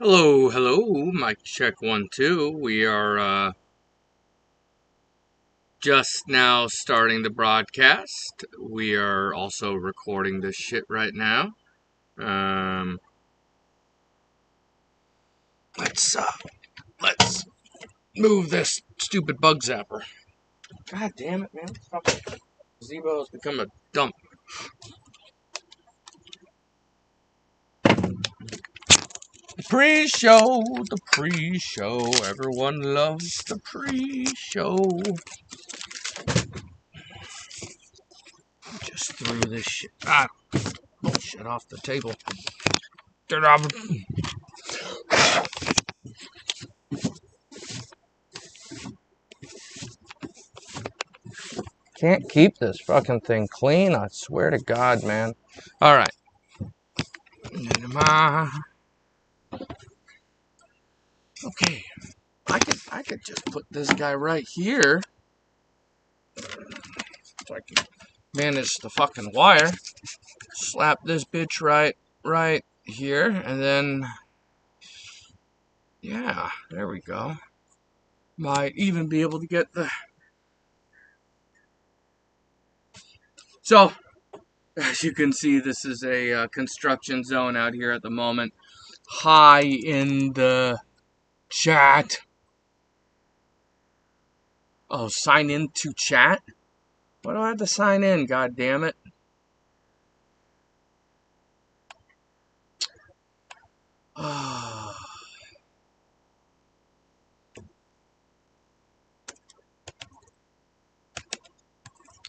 Hello, hello, mic check 1 2. We are just now starting the broadcast. We are also recording this shit right now. Let's let's move this stupid bug zapper. God damn it, man! Fucking Zebo has become a dump. The pre-show. Everyone loves the pre-show. Just threw this shit. Bullshit off the table. Get off. Can't keep this fucking thing clean, I swear to God, man. Alright. Okay. I could just put this guy right here. So I can manage the fucking wire. Slap this bitch right here. And then, yeah, there we go. Might even be able to get the... So, as you can see, this is a construction zone out here at the moment. Hi in the chat. Oh, sign in to chat? Why do I have to sign in, god damn it?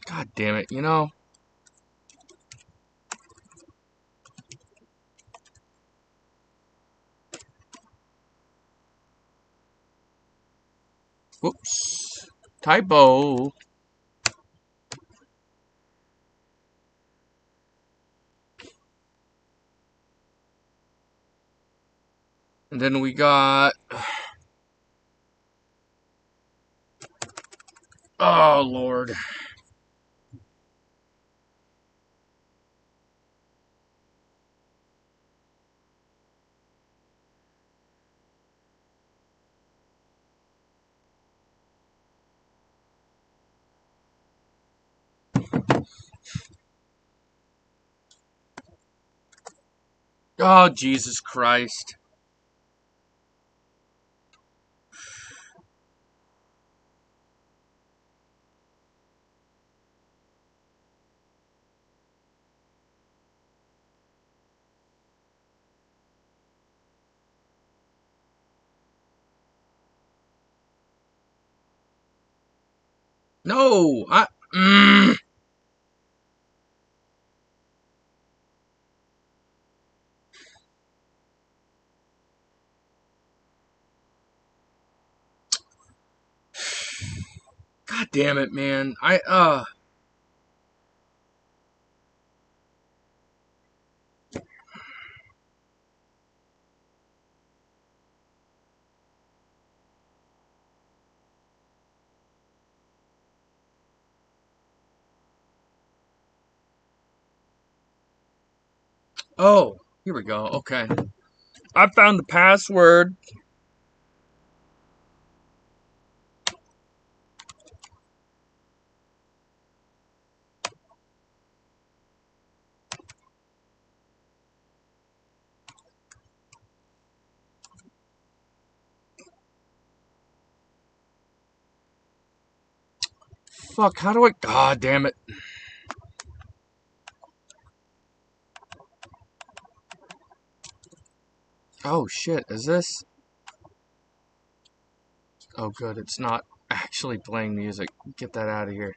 God damn it, you know? Whoops. Typo. And then we got... Oh, Lord. Oh, Jesus Christ. No, God damn it, man. Oh, here we go. Okay. I found the password. Fuck, how do I... God damn it. Oh, shit. Is this... Oh, good. It's not actually playing music. Get that out of here.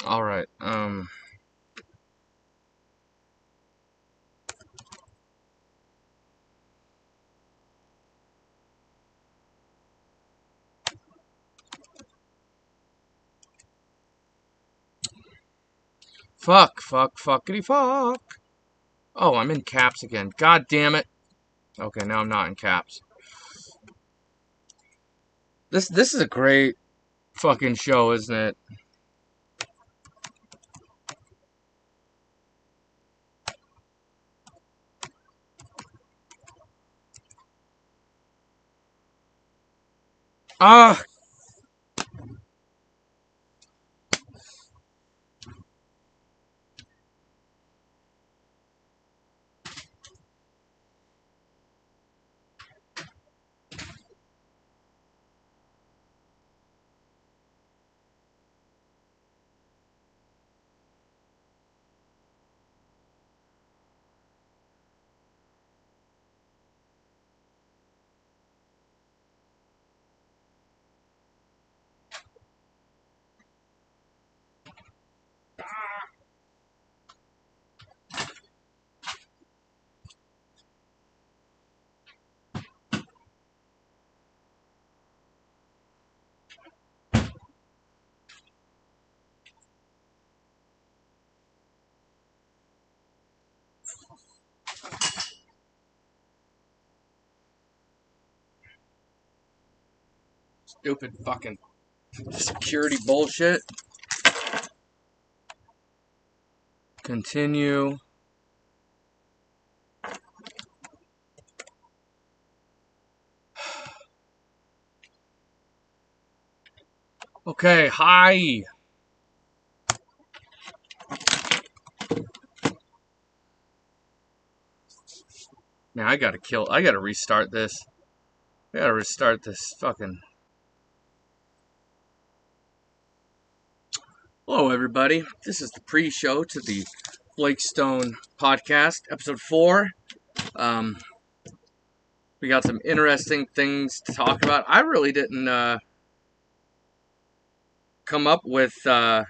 Alright, fuckity fuck. Oh, I'm in caps again. God damn it. Okay, now I'm not in caps. This is a great fucking show, isn't it? Ah, stupid fucking security bullshit. Continue. Okay, hi. Man, I gotta restart this. I gotta restart this fucking. Hello, everybody. This is the pre-show to the BlakeStone podcast, episode 4. Um, we got some interesting things to talk about. I really didn't come up with a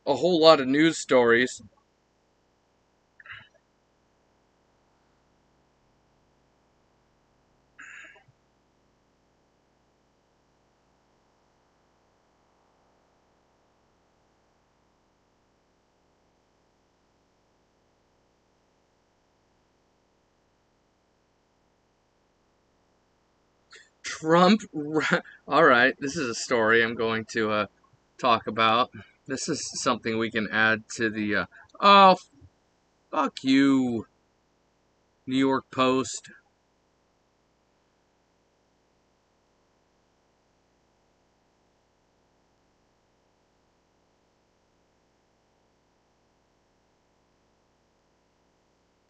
whole lot of news stories. Trump. All right, this is a story I'm going to talk about. This is something we can add to the. Oh, fuck you, New York Post.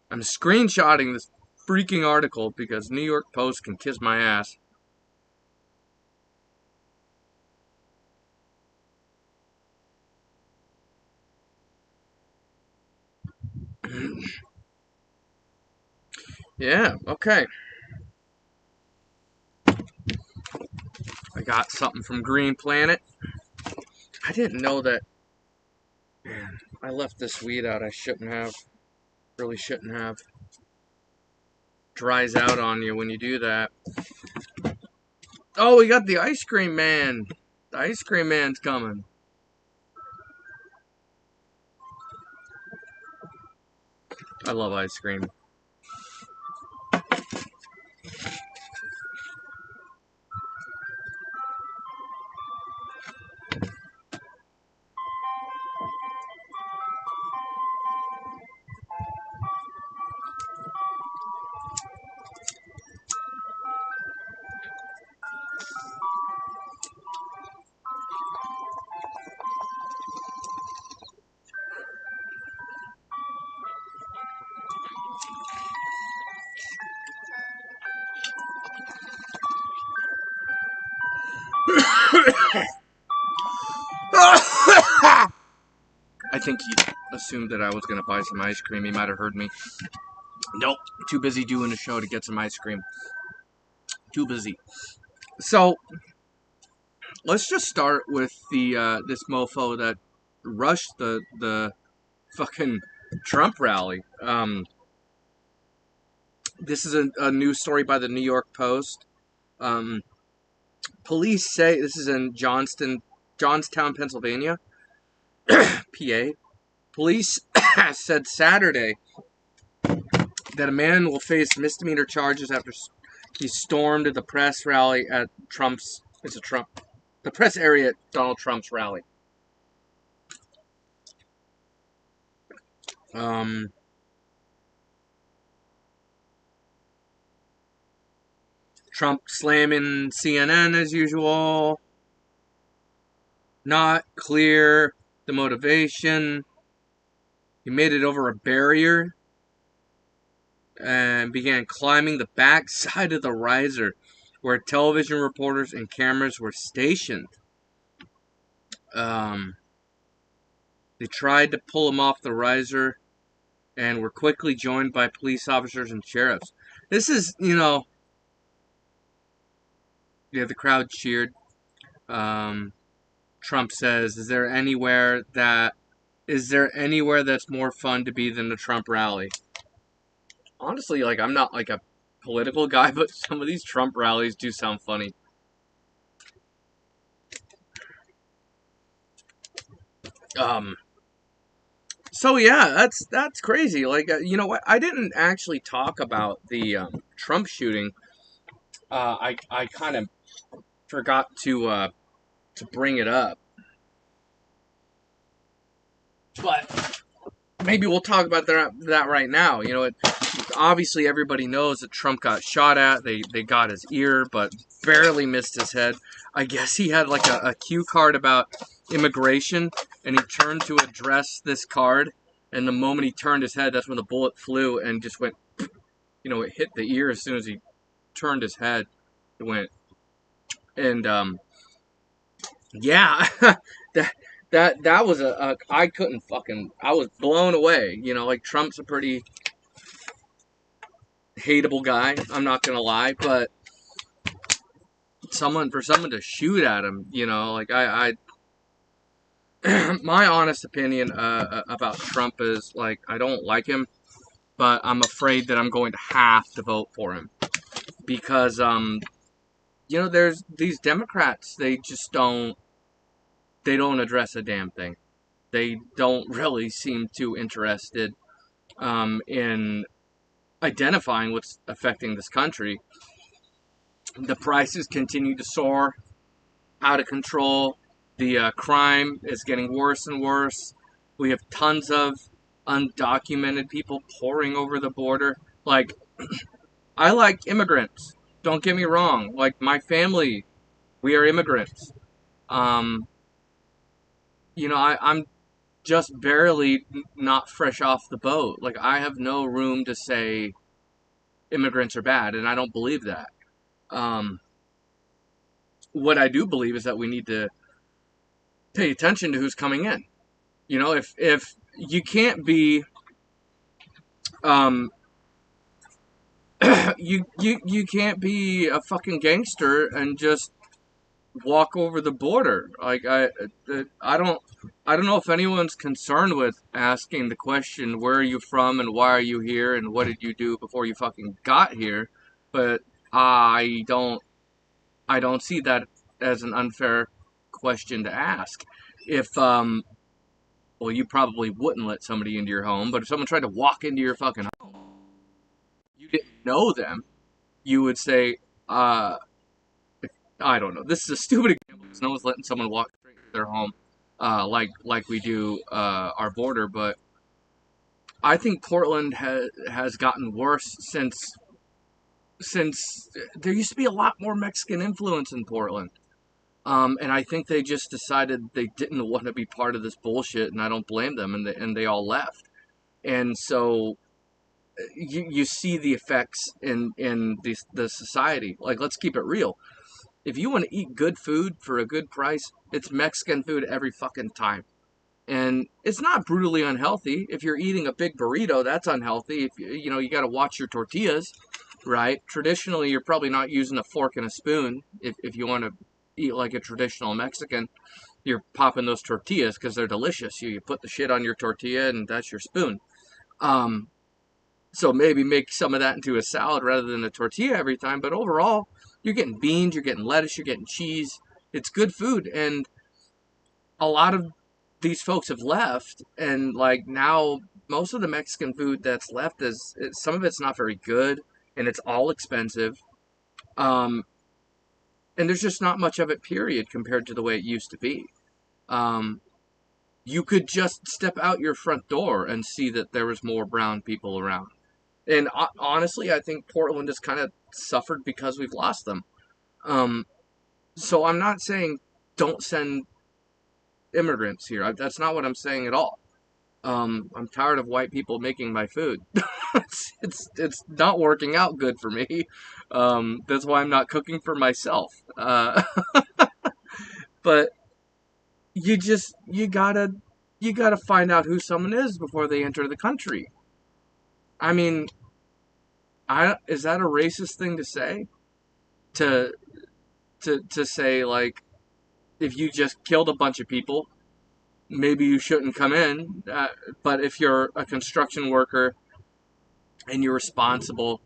I'm screenshotting this freaking article because New York Post can kiss my ass. Yeah, okay. I got something from Green Planet. I didn't know that. Man, I left this weed out. I shouldn't have. Really shouldn't have. Dries out on you when you do that. Oh, we got the ice cream man. The ice cream man's coming. I love ice cream. I think he assumed that I was going to buy some ice cream. He might have heard me. Nope. Too busy doing a show to get some ice cream. Too busy. So, let's just start with the this mofo that rushed the fucking Trump rally. This is a news story by the New York Post. Um, Police say this is in Johnstown, Pennsylvania, PA. Police said Saturday that a man will face misdemeanor charges after he stormed the press rally at the press area at Donald Trump's rally. Trump slamming CNN as usual. Not clear the motivation. He made it over a barrier and began climbing the back side of the riser where television reporters and cameras were stationed. They tried to pull him off the riser and were quickly joined by police officers and sheriffs. This is, the crowd cheered. Trump says, is there anywhere that's more fun to be than the Trump rally? Honestly, I'm not a political guy, but some of these Trump rallies do sound funny. So yeah, that's crazy. You know what? I didn't actually talk about the Trump shooting. I kind of forgot to bring it up, but maybe we'll talk about that right now. Obviously everybody knows that Trump got shot at. They got his ear, but barely missed his head. I guess he had a cue card about immigration, and he turned to address this card, and the moment he turned his head, that's when the bullet flew and just went, it hit the ear as soon as he turned his head. It went, and yeah, that was I couldn't I was blown away. Trump's a pretty hateable guy, I'm not gonna lie, but for someone to shoot at him, I my honest opinion about Trump is I don't like him, but I'm afraid that I'm going to have to vote for him because there's these Democrats, they don't address a damn thing. They don't really seem too interested in identifying what's affecting this country. The prices continue to soar out of control. The crime is getting worse and worse. We have tons of undocumented people pouring over the border. I like immigrants. Don't get me wrong. My family, we are immigrants. I'm just barely not fresh off the boat. I have no room to say immigrants are bad, and I don't believe that. What I do believe is that we need to pay attention to who's coming in. If you can't be, you can't be a fucking gangster and just walk over the border. I don't know if anyone's concerned with asking the question, where are you from and why are you here and what did you do before you fucking got here? But I don't see that as an unfair question to ask. If well, you probably wouldn't let somebody into your home, but if someone tried to walk into your fucking home, you didn't know them, you would say, I don't know. This is a stupid example because no one's letting someone walk straight into their home, like we do our border. But I think Portland has gotten worse since there used to be a lot more Mexican influence in Portland. And I think they just decided they didn't want to be part of this bullshit, and I don't blame them, and they all left. And so you see the effects in the society. Let's keep it real. If you want to eat good food for a good price, it's Mexican food every fucking time. And it's not brutally unhealthy. If you're eating a big burrito, that's unhealthy. If you got to watch your tortillas, right? Traditionally, you're probably not using a fork and a spoon if you want to eat like a traditional Mexican. You're popping those tortillas because they're delicious. You put the shit on your tortilla and that's your spoon. So maybe make some of that into a salad rather than a tortilla every time. But overall, you're getting beans, you're getting lettuce, you're getting cheese. It's good food. And a lot of these folks have left. And now most of the Mexican food that's left some of it's not very good. And it's all expensive. And there's just not much of it, period, compared to the way it used to be. You could just step out your front door and see that there was more brown people around. And honestly, I think Portland has kind of suffered because we've lost them. Um, so I'm not saying don't send immigrants here. That's not what I'm saying at all. I'm tired of white people making my food. It's not working out good for me. That's why I'm not cooking for myself. But you gotta find out who someone is before they enter the country. I mean, is that a racist thing to say? To to say like if you just killed a bunch of people, maybe you shouldn't come in. But if you're a construction worker and you're responsible,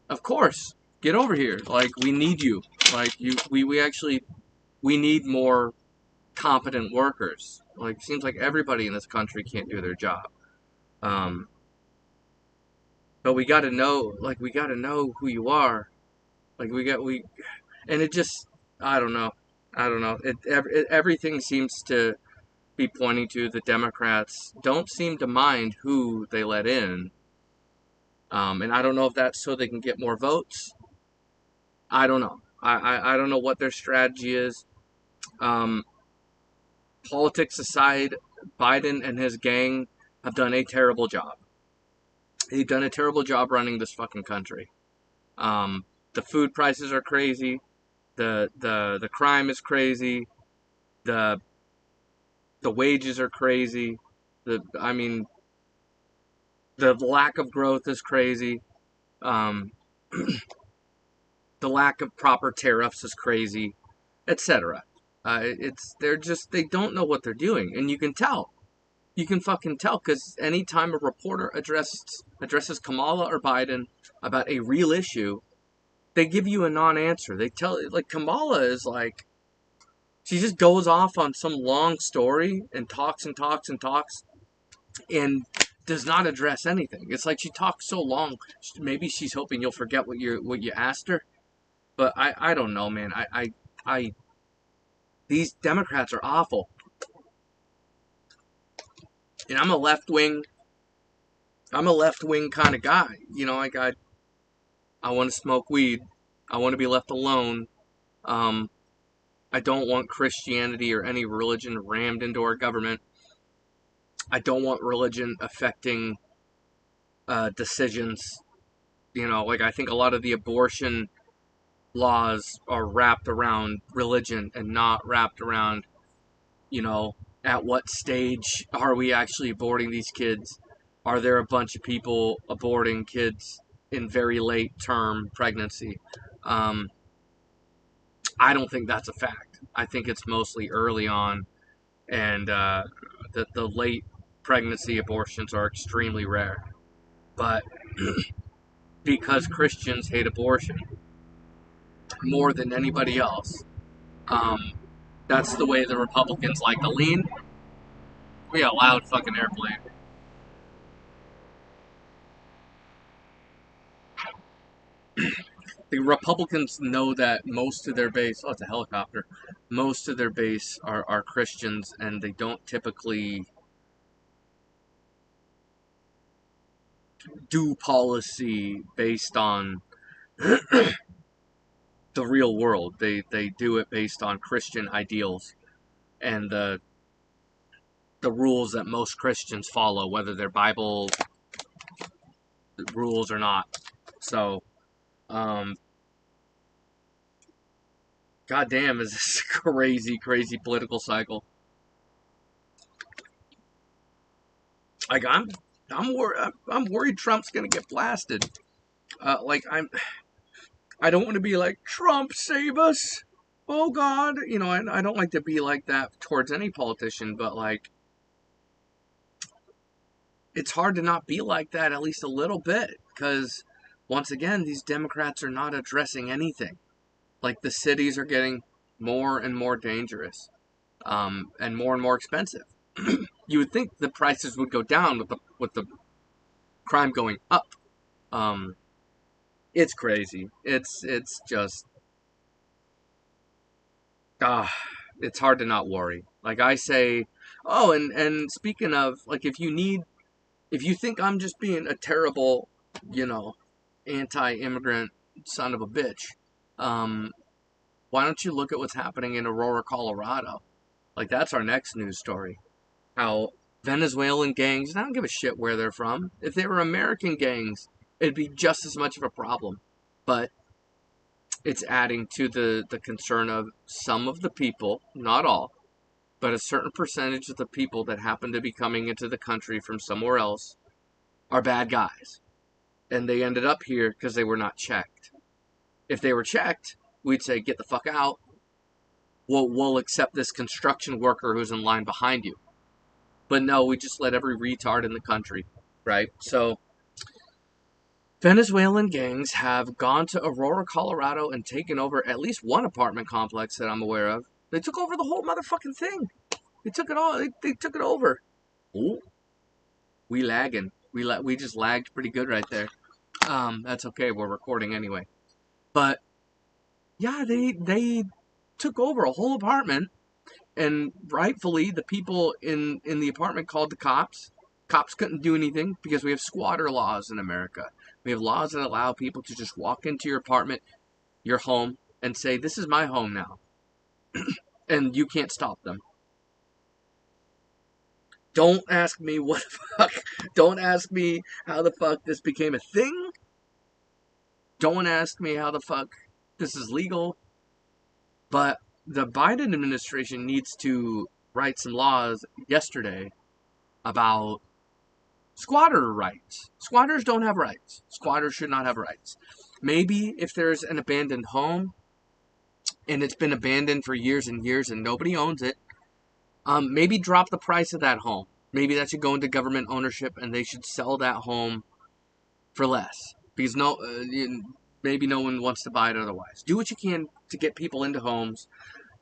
of course, get over here. Like we need you. Like we actually we need more competent workers. Like it seems like everybody in this country can't do their job. Um, but we got to know who you are. Like and it just, I don't know, I don't know. Everything seems to be pointing to the Democrats don't seem to mind who they let in. And I don't know if that's so they can get more votes. I don't know. I don't know what their strategy is. Um, Politics aside, Biden and his gang have done a terrible job. They've done a terrible job running this fucking country. The food prices are crazy. The crime is crazy. The the wages are crazy. I mean, the lack of growth is crazy. Um, the lack of proper tariffs is crazy, etc. They don't know what they're doing, and you can tell. You can fucking tell because anytime a reporter addresses Kamala or Biden about a real issue, they give you a non-answer. They tell like Kamala is like she just goes off on some long story and talks and talks and talks and does not address anything. It's like she talks so long. Maybe she's hoping you'll forget what you asked her. But I don't know, man. I these Democrats are awful. And I'm a left wing kind of guy. You know, I want to smoke weed. I want to be left alone. Um, I don't want Christianity or any religion rammed into our government. I don't want religion affecting decisions. You know, like I think a lot of the abortion laws are wrapped around religion and not wrapped around, you know, at what stage are we actually aborting these kids? Are there a bunch of people aborting kids in very late term pregnancy? Um, I don't think that's a fact. I think it's mostly early on, and the late pregnancy abortions are extremely rare. But because Christians hate abortion more than anybody else, um, that's the way the Republicans like to lean. We got a loud fucking airplane. The Republicans know that most of their base, oh, it's a helicopter, most of their base are Christians, and they don't typically do policy based on the real world. They do it based on Christian ideals and the rules that most Christians follow, whether they're Bible rules or not. So, um, goddamn, is this crazy, crazy political cycle? Like I'm worried Trump's gonna get blasted. Like I don't want to be like Trump save us. Oh God, you know I don't like to be like that towards any politician, but like it's hard to not be like that at least a little bit because once again these Democrats are not addressing anything. Like the cities are getting more and more dangerous, and more expensive. You would think the prices would go down with the crime going up. Um, it's crazy. It's just ah, it's hard to not worry. Like I say, oh, and speaking of like if you think I'm just being a terrible you know, anti-immigrant son of a bitch. Um, why don't you look at what's happening in Aurora, Colorado? Like, that's our next news story. How Venezuelan gangs, and I don't give a shit where they're from. If they were American gangs, it'd be just as much of a problem. But it's adding to the concern of some of the people, not all, but a certain percentage of the people that happen to be coming into the country from somewhere else are bad guys. And they ended up here because they were not checked. If they were checked, we'd say, get the fuck out. We'll accept this construction worker who's in line behind you. But no, we just let every retard in the country, right? So Venezuelan gangs have gone to Aurora, Colorado and taken over at least one apartment complex that I'm aware of. They took over the whole motherfucking thing. They took it all. They took it over. Ooh, we lagging. We just lagged pretty good right there. That's okay. We're recording anyway. But yeah, they took over a whole apartment, and rightfully the people in the apartment called the cops. Cops couldn't do anything because we have squatter laws in America. We have laws that allow people to just walk into your apartment, your home, and say, this is my home now. And you can't stop them. Don't ask me what the fuck. Don't ask me how the fuck this became a thing. Don't ask me how the fuck this is legal. But the Biden administration needs to write some laws yesterday about squatter rights. Squatters don't have rights. Squatters should not have rights. Maybe if there's an abandoned home and it's been abandoned for years and years and nobody owns it, maybe drop the price of that home. Maybe that should go into government ownership and they should sell that home for less because maybe no one wants to buy it otherwise. Do what you can to get people into homes.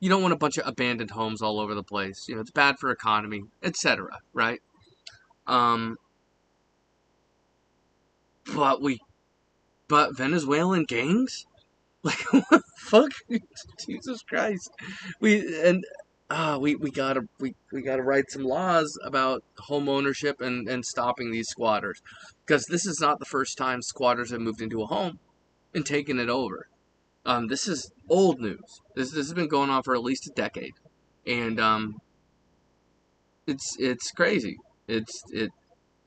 You don't want a bunch of abandoned homes all over the place. It's bad for economy, etc. Right? Um, but Venezuelan gangs, like what the fuck, Jesus Christ, we gotta write some laws about home ownership and stopping these squatters, because this is not the first time squatters have moved into a home and taken it over. This is old news. This has been going on for at least a decade, and it's crazy. It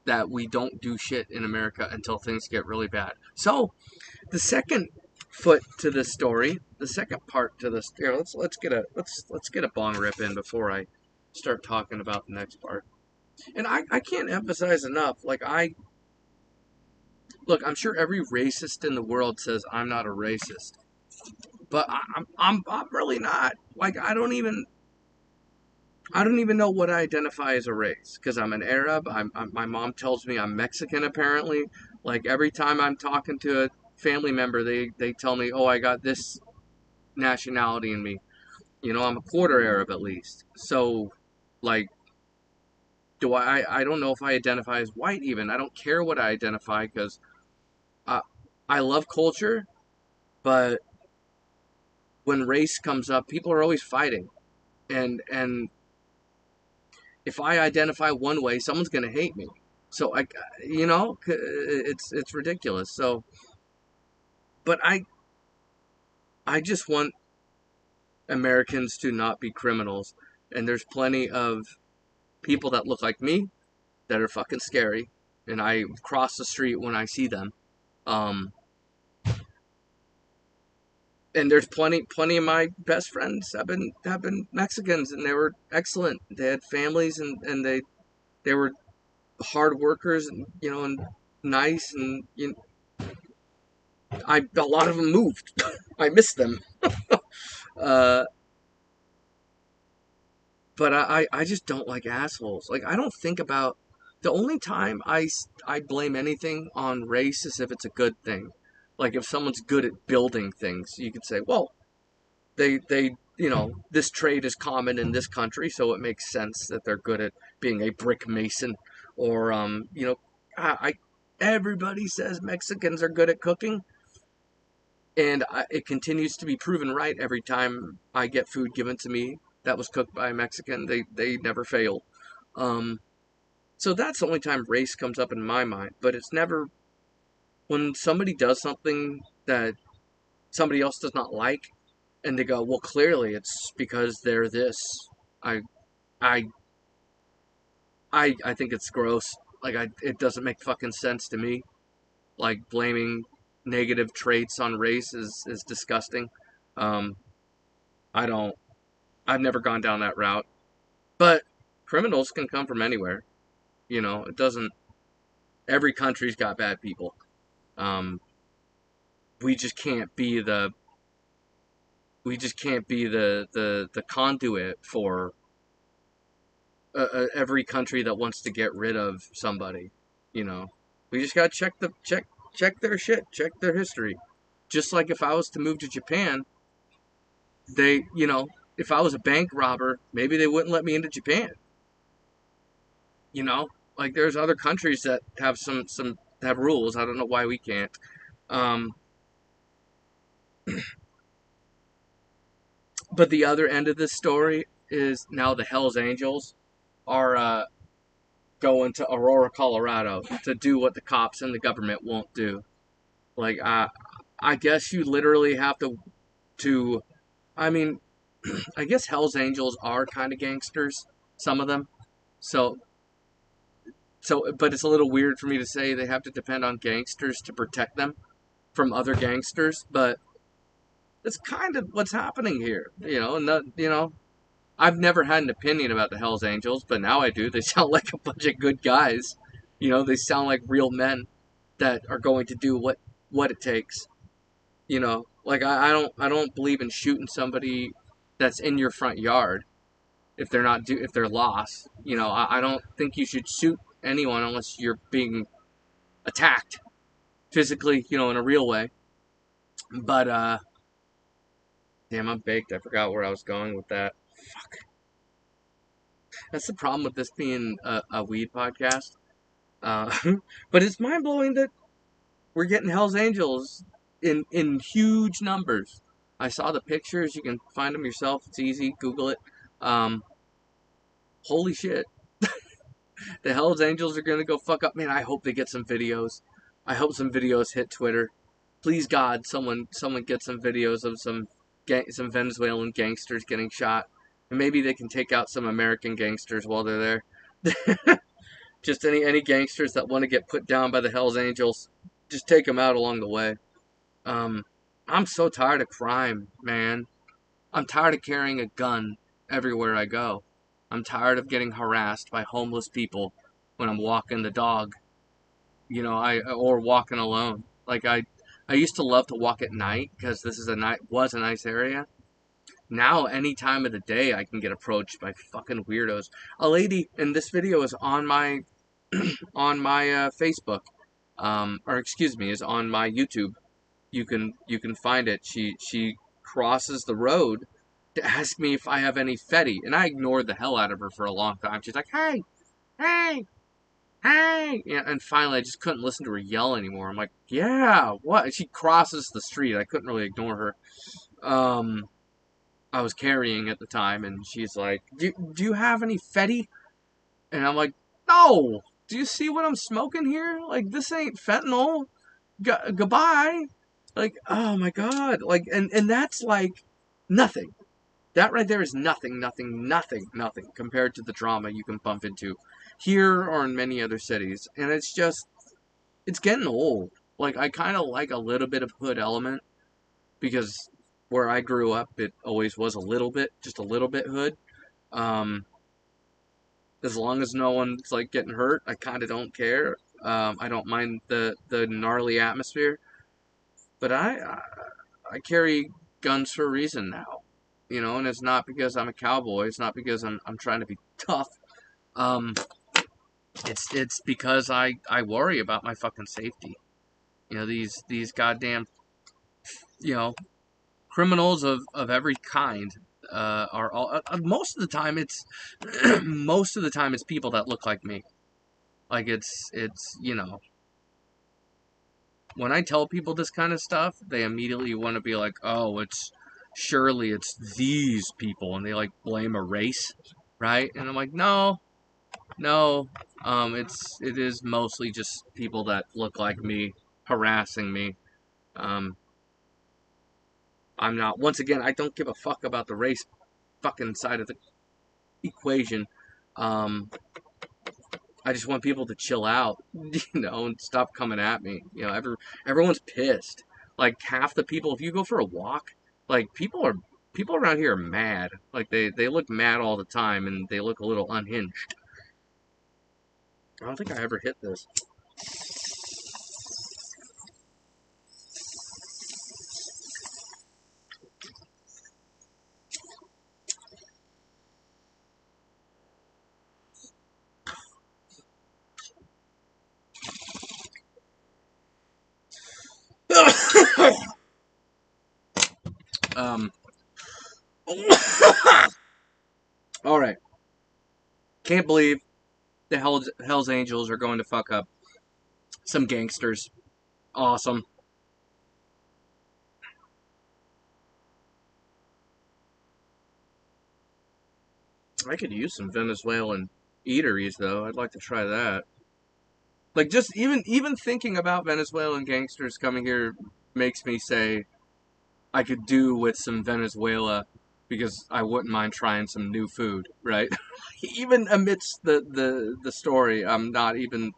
that we don't do shit in America until things get really bad. So the second foot to this story, the second part to this. Here, let's get a bong rip in before I start talking about the next part. And I can't emphasize enough. Like I'm sure every racist in the world says I'm not a racist, but I'm really not. Like I don't even know what I identify as a race because I'm an Arab. My mom tells me I'm Mexican apparently. Like every time I'm talking to a family member, they tell me, oh, I got this nationality in me. I'm a quarter Arab at least. So, like, I don't know if I identify as white even. I don't care what I identify because I, I love culture, but when race comes up, people are always fighting. And if I identify one way, someone's going to hate me. So it's ridiculous. So, but I just want Americans to not be criminals. And there's plenty of people that look like me that are fucking scary, and I cross the street when I see them. Um, and there's plenty of my best friends have been Mexicans, and they were excellent. They had families, and they were hard workers, and nice, and a lot of them moved. I miss them. Uh, but I just don't like assholes. Like I don't think about the only time I blame anything on race is if it's a good thing. Like if someone's good at building things, you could say, well, they this trade is common in this country, so it makes sense that they're good at being a brick mason, or I everybody says Mexicans are good at cooking, and it continues to be proven right every time I get food given to me that was cooked by a Mexican. They never fail. Um, so that's the only time race comes up in my mind, but it's never when somebody does something that somebody else does not like, and they go, well, clearly it's because they're this. I, I, I think it's gross. Like, it doesn't make fucking sense to me. Like, blaming negative traits on race is disgusting. Um, I don't. I've never gone down that route. But criminals can come from anywhere. You know, it doesn't. Every country's got bad people. Um, we just can't be the. We just can't be the conduit for every country that wants to get rid of somebody. You know, we just gotta check their shit, check their history. Just like if I was to move to Japan, if I was a bank robber, maybe they wouldn't let me into Japan. You know, like there's other countries that have some have rules. I don't know why we can't. Um, but the other end of this story is now the Hell's Angels are going to Aurora, Colorado, to do what the cops and the government won't do. Like I guess you literally have to. I mean, I guess Hell's Angels are kind of gangsters, some of them. So but it's a little weird for me to say they have to depend on gangsters to protect them from other gangsters, but it's kind of what's happening here, I've never had an opinion about the Hell's Angels, but now I do. They sound like a bunch of good guys. They sound like real men that are going to do what it takes. Like I don't believe in shooting somebody that's in your front yard if they're lost. I don't think you should shoot anyone unless you're being attacked physically, in a real way. But damn, I'm baked. I forgot where I was going with that. Fuck. That's the problem with this being a weed podcast. Uh, but it's mind blowing that we're getting Hell's Angels in huge numbers. I saw the pictures. You can find them yourself. It's easy. Google it. Um, Holy shit. The Hell's Angels are gonna go fuck up. Man, I hope they get some videos. I hope some videos hit Twitter. Please God, someone get some videos of some Venezuelan gangsters getting shot, and maybe they can take out some American gangsters while they're there. Just any gangsters that want to get put down by the Hell's Angels, just take them out along the way. Um, I'm so tired of crime, man. I'm tired of carrying a gun everywhere I go. I'm tired of getting harassed by homeless people when I'm walking the dog, or walking alone. Like I used to love to walk at night because this is was a nice area. Now, any time of the day, I can get approached by fucking weirdos. A lady in this video is on my Facebook, or excuse me, is on my YouTube. You can find it. She crosses the road to ask me if I have any Fetty, and I ignored the hell out of her for a long time. She's like, "Hey, hey, hey!" Yeah, and finally, I just couldn't listen to her yell anymore. I'm like, "Yeah, what?" She crosses the street. I couldn't really ignore her. I was carrying at the time, and she's like, "Do you have any Fetty?" And I'm like, "No. Do you see what I'm smoking here? Like, this ain't fentanyl. Goodbye." Like, oh my god. Like, and that's like nothing. That right there is nothing, nothing, nothing, nothing compared to the drama you can bump into here or in many other cities. And it's getting old. Like, I kind of like a little bit of hood element because where I grew up, it always was just a little bit hood. Um, as long as no one's like getting hurt, I kind of don't care. I don't mind the gnarly atmosphere, but I carry guns for a reason now, and it's not because I'm a cowboy. It's not because I'm trying to be tough. Um, it's because I worry about my fucking safety. These goddamn you know criminals of every kind are all most of the time it's most of the time it's people that look like me. Like it's when I tell people this kind of stuff, they immediately want to be like, oh, surely it's these people, and they like blame a race, right? And I'm like, no, no, it is mostly just people that look like me. harassing me. Um, I'm not. Once again, I don't give a fuck about the race fucking side of the equation. Um, I just want people to chill out, and stop coming at me. Everyone's pissed. Like half the people, if you go for a walk, like people around here are mad. Like they look mad all the time, and they look a little unhinged. I don't think I ever hit this. um. All right. Can't believe the Hell's Angels are going to fuck up some gangsters. Awesome. I could use some Venezuelan eateries though. I'd like to try that. Like just even thinking about Venezuelan gangsters coming here makes me say I could do with some Venezuela because I wouldn't mind trying some new food, right? Even amidst the story, I'm not even.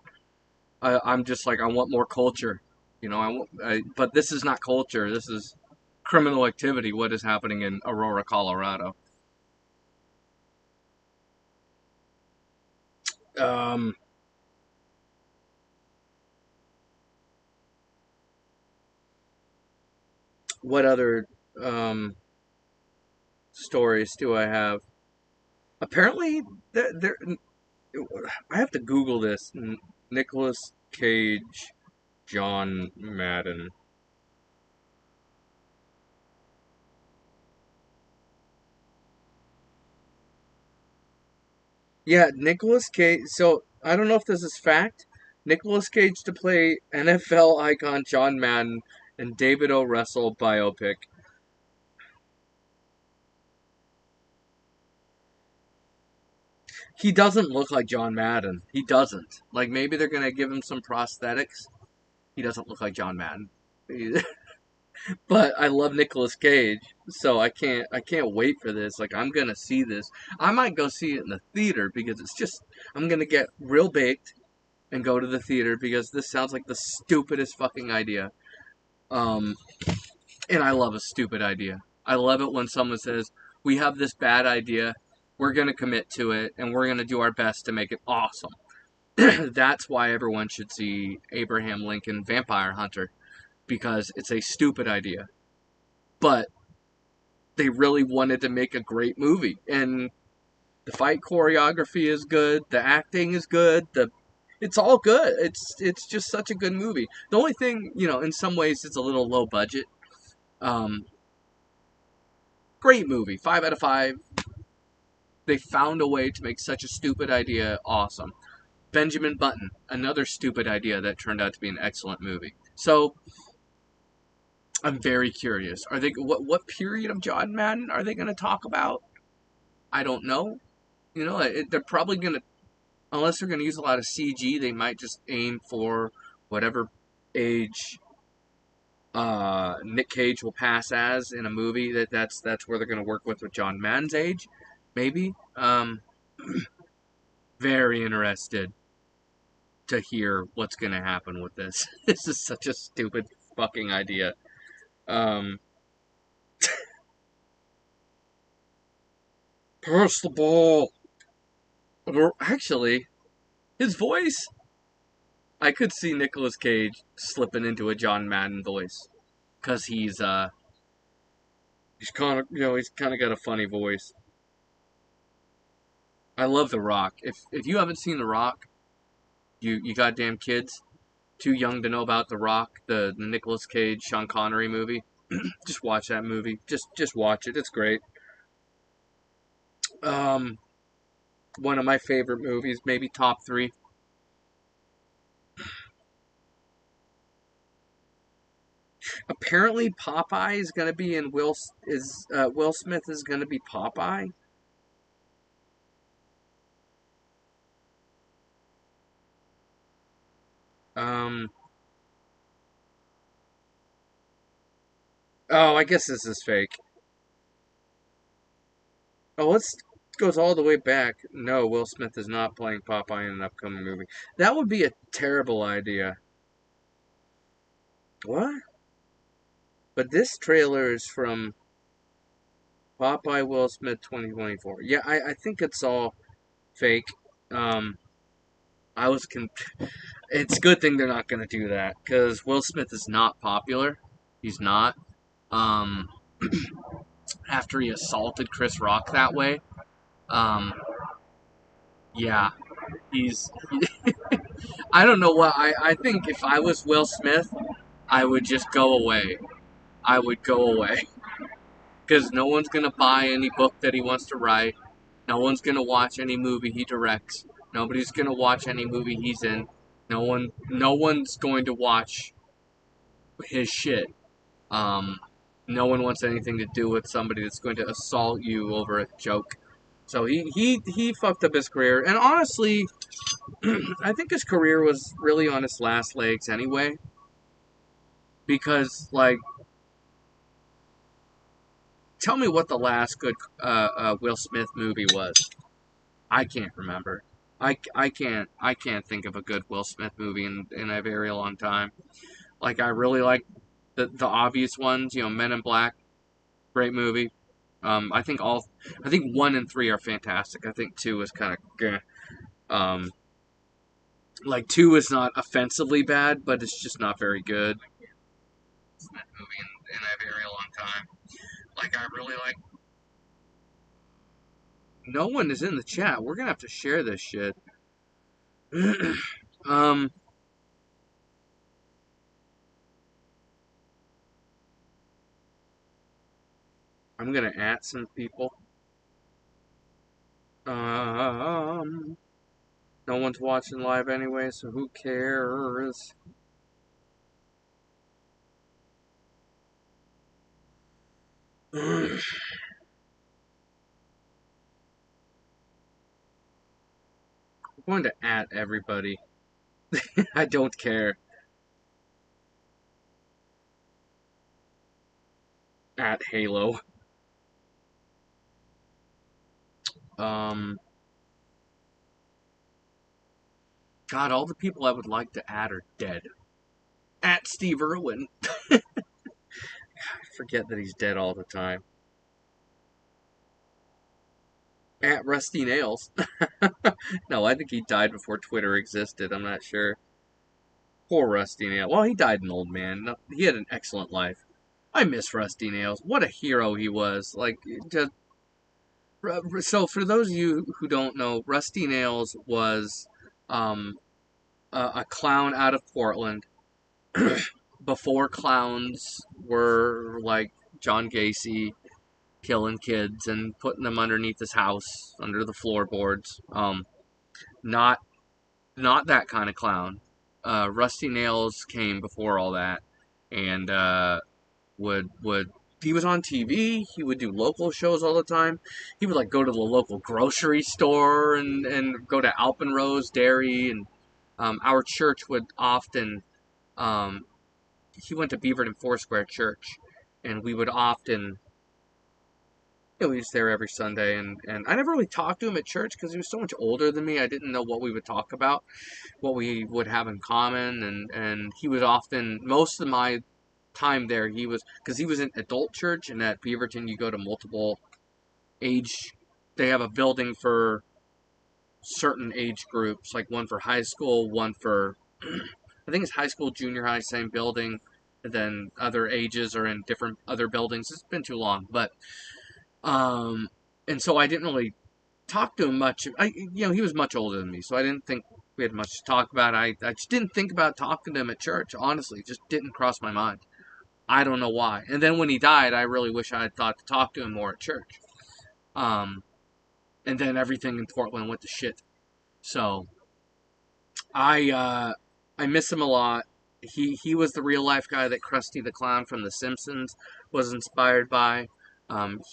I'm just like I want more culture, but this is not culture. This is criminal activity. What is happening in Aurora, Colorado? Um, what other um, stories do I have? Apparently, there. I have to Google this. Nicholas Cage, John Madden. Yeah, Nicholas Cage. So I don't know if this is fact. Nicholas Cage to play NFL icon John Madden and David O. Russell biopic. He doesn't look like John Madden. He doesn't. Like maybe they're gonna give him some prosthetics. He doesn't look like John Madden. But I love Nicolas Cage, so I can't wait for this. Like I'm gonna see this. I might go see it in the theater because it's just I'm gonna get real baked and go to the theater because this sounds like the stupidest fucking idea. Um, and I love a stupid idea. I love it when someone says we have this bad idea, we're gonna commit to it, and we're gonna do our best to make it awesome. That's why everyone should see Abraham Lincoln Vampire Hunter because it's a stupid idea, but they really wanted to make a great movie. And the fight choreography is good, the acting is good, the it's all good. It's just such a good movie. The only thing, in some ways it's a little low budget. Um, Great movie, 5 out of 5. They found a way to make such a stupid idea awesome. Benjamin Button, another stupid idea that turned out to be an excellent movie. So I'm very curious. Are they what period of John Madden are they going to talk about? I don't know. They're probably going to, unless they're going to use a lot of CG, they might just aim for whatever age Nick Cage will pass as in a movie. That's where they're going to work with John Madden's age, maybe. Very interested to hear what's going to happen with this. This is such a stupid fucking idea. Um, Pass the ball. Or actually, his voice. I could see Nicolas Cage slipping into a John Madden voice because he's kind of got a funny voice. I love The Rock. If you haven't seen The Rock, you goddamn kids, too young to know about The Rock, the Nicolas Cage Sean Connery movie. Just watch that movie. Just watch it. It's great. Um, One of my favorite movies, maybe top 3. Apparently, Popeye is gonna be in Will Smith is gonna be Popeye. Um, Oh, I guess this is fake. Oh, let's goes all the way back. No, Will Smith is not playing Popeye in an upcoming movie. That would be a terrible idea. What? But this trailer is from Popeye Will Smith 2024. Yeah, I think it's all fake. Um, I was con- It's a good thing they're not going to do that because Will Smith is not popular. He's not. Um, After he assaulted Chris Rock that way. Um, yeah, he's. I don't know what I think. If I was Will Smith, I would just go away. I would go away because no one's gonna buy any book that he wants to write. No one's gonna watch any movie he directs. Nobody's gonna watch any movie he's in. No one's going to watch his shit. Um, no one wants anything to do with somebody that's going to assault you over a joke. So he fucked up his career, and honestly, I think his career was really on its last legs anyway. Because tell me what the last good Will Smith movie was. I can't remember. I can't think of a good Will Smith movie in a very long time. Like I really like the obvious ones. Men in Black, great movie. I think 1 and 3 are fantastic. I think 2 is kind of like 2 is not offensively bad, but it's just not very good. Smith movie in a very long time. Like I really like. No one is in the chat. We're gonna have to share this shit. um, I'm gonna add some people. No one's watching live anyway, so who cares? I'm going to at everybody. I don't care. At Halo. Um, God, all the people I would like to add are dead. At Steve Irwin. I forget that he's dead all the time. At Rusty Nails. No, I think he died before Twitter existed. I'm not sure. Poor Rusty Nails. Well, he died an old man. He had an excellent life. I miss Rusty Nails. What a hero he was. Just so for those of you who don't know, Rusty Nails was um, a clown out of Portland before clowns were like John Gacy killing kids and putting them underneath his house under the floorboards. Not not that kind of clown. Rusty Nails came before all that, and would he was on TV. He would do local shows all the time. He would go to the local grocery store and go to Alpenrose Dairy, and our church would often. Um, he went to Beaverton Foursquare Church, and we would often. He was there every Sunday, and I never really talked to him at church because he was so much older than me. I didn't know what we would talk about, what we would have in common, and he was often most of my time there. He was because he was in adult church, and at Beaverton you go to multiple age. They have a building for certain age groups, like one for high school, one for I think it's high school, junior high, same building. And then other ages are in different other buildings. It's been too long, but um, and so I didn't really talk to him much. He was much older than me, so I didn't think we had much to talk about. I just didn't think about talking to him at church. Honestly, it just didn't cross my mind. I don't know why. And then when he died, I really wish I had thought to talk to him more at church. Um, and then everything in Portland went to shit. So I miss him a lot. He was the real life guy that Krusty the Clown from The Simpsons was inspired by.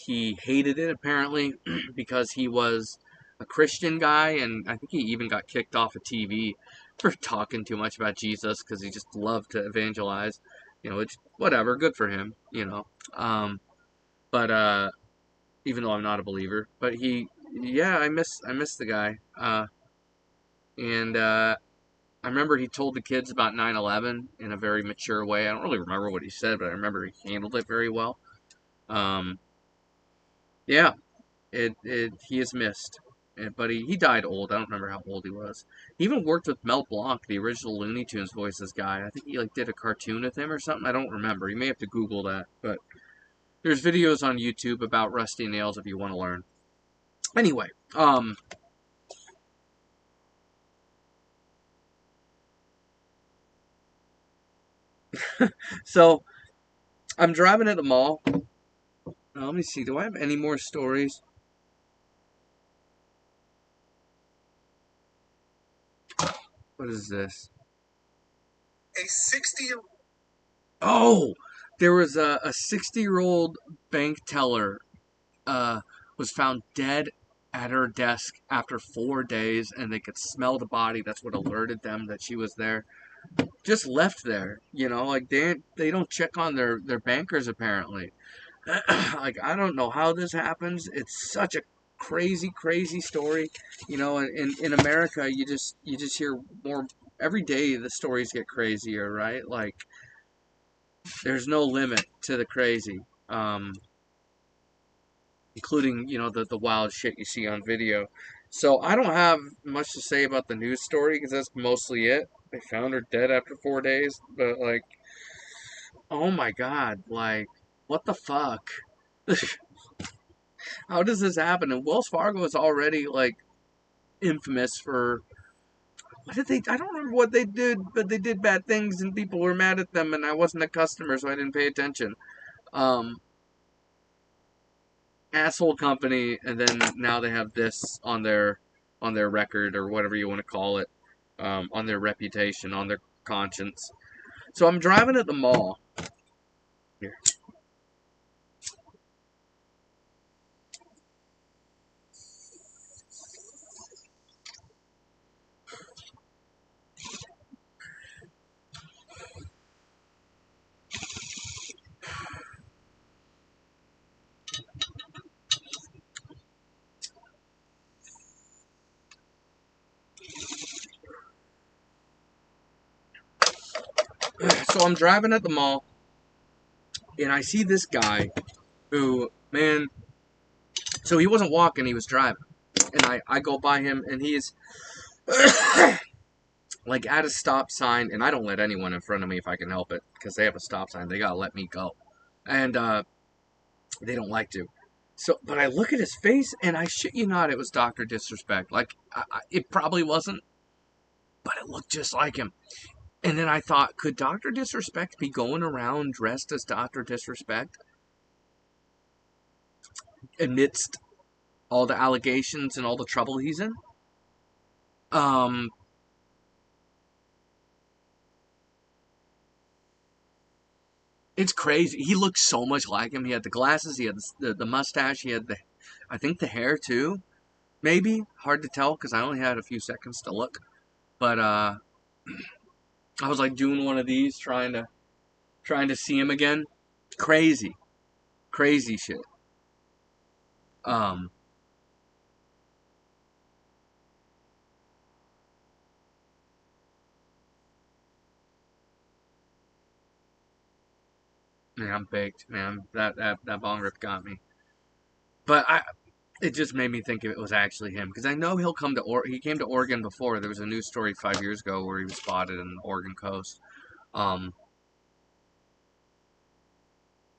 He hated it apparently because he was a Christian guy, and I think he even got kicked off of TV for talking too much about Jesus because he just loved to evangelize. You know, whatever, good for him, you know. But even though I'm not a believer, but yeah, I miss the guy. And I remember he told the kids about 9/11 in a very mature way. I don't really remember what he said, but I remember he handled it very well. Um, yeah, it he is missed. But he died old. I don't remember how old he was. He even worked with Mel Blanc, the original Looney Tunes voices guy. I think he like did a cartoon with him or something. I don't remember. You may have to Google that. But there's videos on YouTube about Rusty Nails if you want to learn. Anyway, so I'm driving at the mall. Let me see. Do I have any more stories? What is this? A 60-year. Oh, there was a 60-year-old bank teller uh, was found dead at her desk after 4 days, and they could smell the body. That's what alerted them that she was there. Just left there, like they don't check on their bankers apparently. Like I don't know how this happens. It's such a crazy, crazy story. In America, you just hear more every day. The stories get crazier, right? Like there's no limit to the crazy, including the wild shit you see on video. So I don't have much to say about the news story because that's mostly it. They found her dead after 4 days, but like, oh my god, like, what the fuck? How does this happen? And Wells Fargo is already like infamous for what did they? I don't remember what they did, but they did bad things and people were mad at them, and I wasn't a customer, so I didn't pay attention. Um, Asshole company, and then now they have this on their record or whatever you want to call it, on their reputation, on their conscience. So I'm driving at the mall here. So I'm driving at the mall, and I see this guy who, man, so he wasn't walking, he was driving. And I go by him, and he's like at a stop sign, and I don't let anyone in front of me if I can help it, because they have a stop sign. They gotta let me go. And they don't like to. So, but I look at his face, and I shit you not, it was Dr. Disrespect. Like, it probably wasn't, but it looked just like him. And then I thought, could Dr. Disrespect be going around dressed as Dr. Disrespect amidst all the allegations and all the trouble he's in? Um, it's crazy. He looked so much like him. He had the glasses, he had the mustache, he had I think the hair too. Maybe hard to tell because I only had a few seconds to look. But I was like doing one of these, trying to see him again. Crazy, crazy shit. Um, Man, I'm baked, man. That bong rip got me. But it just made me think it was actually him because I know he'll come to he came to Oregon before. There was a news story 5 years ago where he was spotted in the Oregon coast. Um,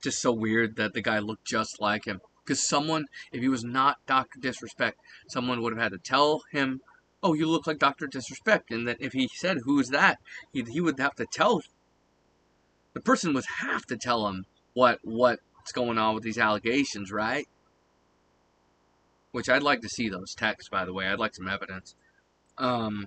just so weird that the guy looked just like him. Because someone, if he was not Dr. Disrespect, someone would have had to tell him, "Oh, you look like Dr. Disrespect," and that if he said, "Who's that?" he would have to tell the person would have to tell him what's going on with these allegations, right? Which I'd like to see those texts, by the way. I'd like some evidence. Um,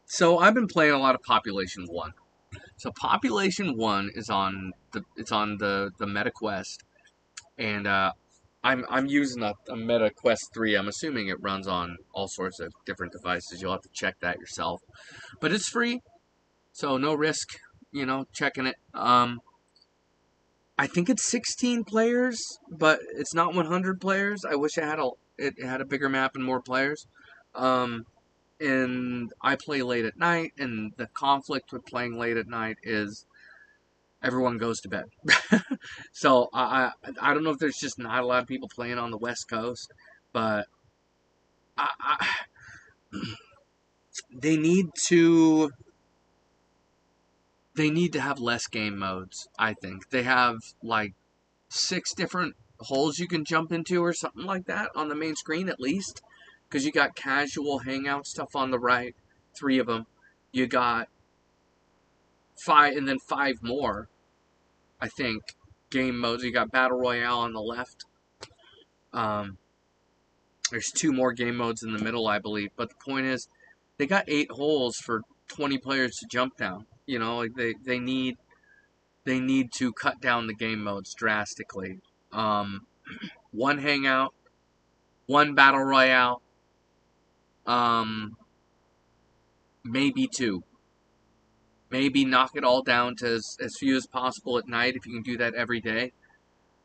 so I've been playing a lot of Population One. So Population One is on the MetaQuest, and I'm using a Meta Quest 3. I'm assuming it runs on all sorts of different devices. You'll have to check that yourself. But it's free, so no risk, checking it. I think it's 16 players, but it's not 100 players. I wish it had a bigger map and more players. Um, and I play late at night, and the conflict with playing late at night is everyone goes to bed. So I don't know if there's just not a lot of people playing on the West Coast, but I they need to they need to have less game modes. I think they have like 6 different holes you can jump into or something like that on the main screen at least, because you got casual hangout stuff on the right, 3 of them. You got 5 and then 5 more, I think, game modes. You got battle royale on the left. Um, there's 2 more game modes in the middle, I believe. But the point is, they got 8 holes for 20 players to jump down. Like they need to cut down the game modes drastically. One hangout, one battle royale, maybe 2. Maybe knock it all down to as few as possible at night if you can do that every day.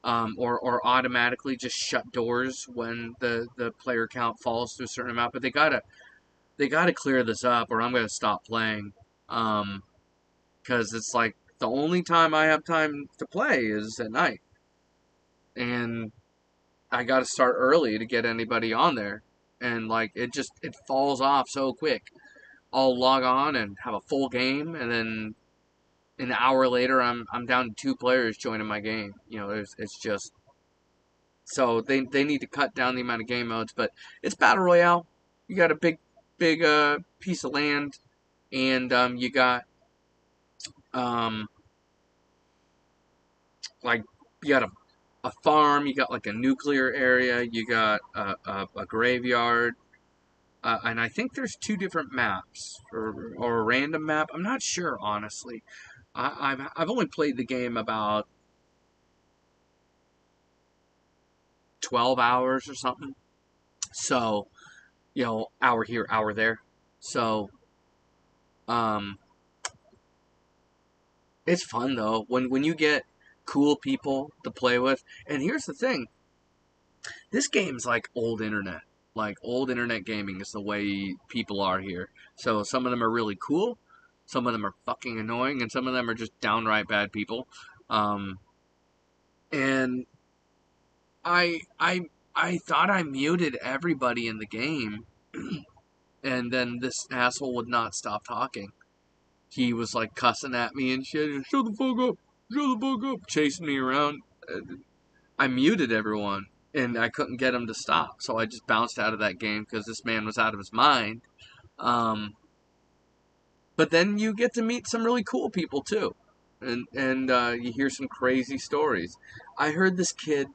Or automatically just shut doors when the player count falls to a certain amount. But they gotta clear this up, or I'm gonna stop playing. Because it's like the only time I have time to play is at night, and I gotta start early to get anybody on there, and like it falls off so quick. I'll log on and have a full game, and then an hour later, I'm down to 2 players joining my game. It's just so they need to cut down the amount of game modes, but it's battle royale. You got a big piece of land, and you got um like you got a farm, you got like a nuclear area, you got a graveyard, and I think there's 2 different maps or a random map. I'm not sure honestly. I've only played the game about 12 hours or something. So, hour here, hour there. So, um, it's fun though when you get cool people to play with. And here's the thing: this game's like old internet. Like old internet gaming is the way people are here. So some of them are really cool, some of them are fucking annoying, and some of them are just downright bad people. Um, and I thought I muted everybody in the game, and then this asshole would not stop talking. He was like cussing at me and shit. Shut the fuck up! Shut the fuck up! Chasing me around. I muted everyone, and I couldn't get him to stop. So I just bounced out of that game because this man was out of his mind. Um, but then you get to meet some really cool people too, and you hear some crazy stories. I heard this kid,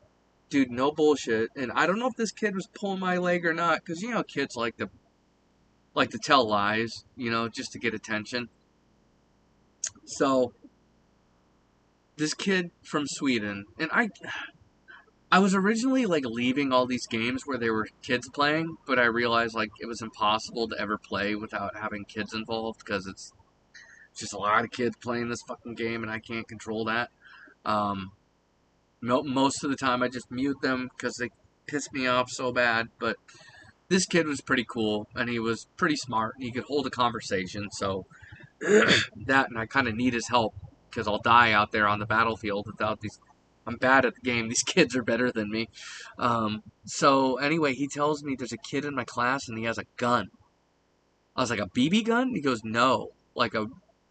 dude, no bullshit, and I don't know if this kid was pulling my leg or not, because kids like to tell lies, just to get attention. So this kid from Sweden, and I was originally like leaving all these games where there were kids playing, but I realized like it was impossible to ever play without having kids involved because it's just a lot of kids playing this fucking game and I can't control that. Um, Most of the time I just mute them because they piss me off so bad. But this kid was pretty cool and he was pretty smart. He could hold a conversation, so that, and I kind of need his help because I'll die out there on the battlefield without these. I'm bad at the game. These kids are better than me. So anyway, he tells me there's a kid in my class and he has a gun. I was like, a BB gun? He goes, no.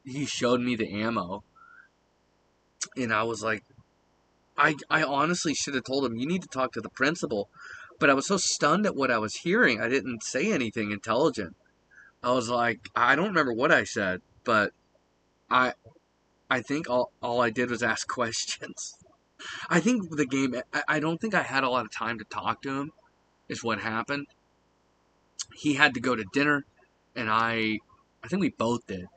He showed me the ammo. And I was like, I honestly should have told him, you need to talk to the principal. But I was so stunned at what I was hearing, I didn't say anything intelligent. I was like, I don't remember what I said, but I I think all I did was ask questions. I think the game, I don't think I had a lot of time to talk to him, is what happened. He had to go to dinner, and I think we both did.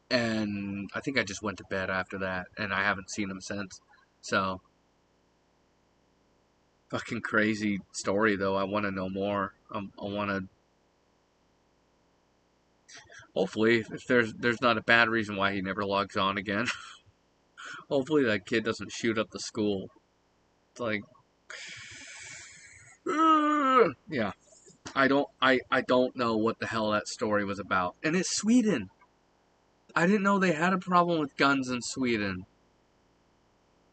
And I think I just went to bed after that, and I haven't seen him since. So, Fucking crazy story though. I want to know more. I want to. Hopefully, if there's not a bad reason why he never logs on again. Hopefully that kid doesn't shoot up the school. It's like, yeah. I don't know what the hell that story was about. And it's Sweden. I didn't know they had a problem with guns in Sweden.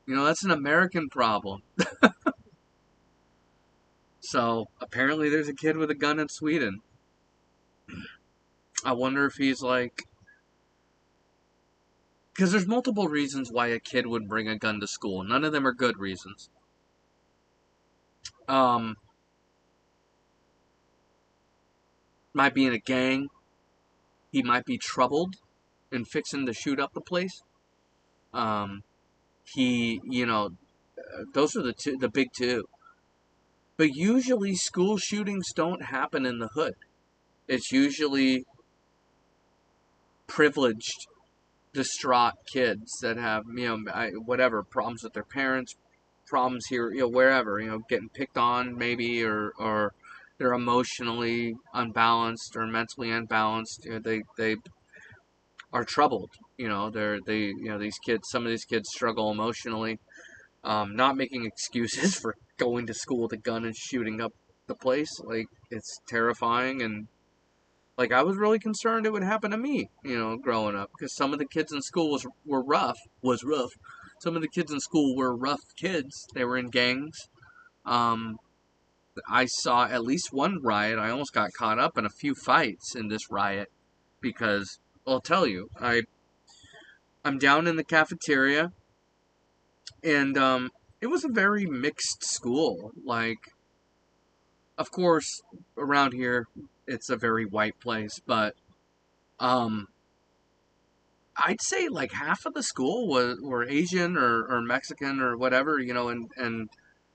You know, that's an American problem. So apparently there's a kid with a gun in Sweden. I wonder if he's like, because there's multiple reasons why a kid would bring a gun to school. None of them are good reasons. Um, might be in a gang. He might be troubled and fixing to shoot up the place. Um, he, you know, those are the big two. But usually school shootings don't happen in the hood. It's usually privileged, distraught kids that have, whatever, problems with their parents, problems here, wherever, getting picked on maybe, or they're emotionally unbalanced or mentally unbalanced. They are troubled. These kids, some of these kids struggle emotionally. Not making excuses for going to school with a gun and shooting up the place. Like, it's terrifying. And like, I was really concerned it would happen to me, growing up, because some of the kids in school were rough. Some of the kids in school were rough kids. They were in gangs. Um, I saw at least one riot. I almost got caught up in a few fights in this riot because I'll tell you, I'm down in the cafeteria, and it was a very mixed school. Like, of course, around here it's a very white place, but um, I'd say like half of the school were Asian or Mexican or whatever, and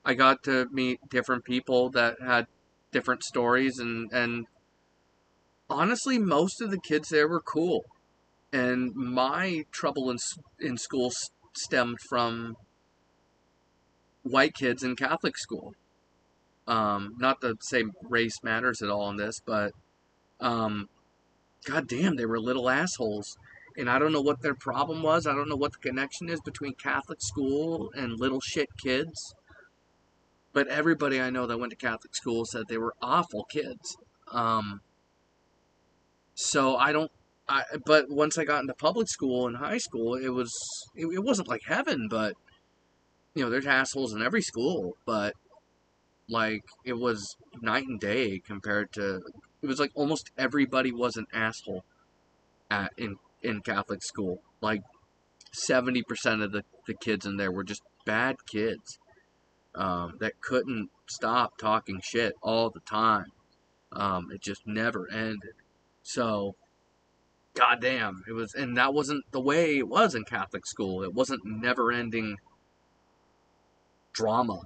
I got to meet different people that had different stories, and honestly, most of the kids there were cool. And my trouble in school stemmed from white kids in Catholic school. Not to say race matters at all in this, but um, god damn, they were little assholes. And I don't know what their problem was. I don't know what the connection is between Catholic school and little shit kids. But everybody I know that went to Catholic school said they were awful kids. Um, so I don't. But once I got into public school and high school, it wasn't like heaven, but there's assholes in every school, but like it was night and day compared to. It was like almost everybody was an asshole at in Catholic school. Like 70% of the kids in there were just bad kids that couldn't stop talking shit all the time. It just never ended. So, goddamn, it was, and that wasn't the way it was in Catholic school. It wasn't never-ending drama.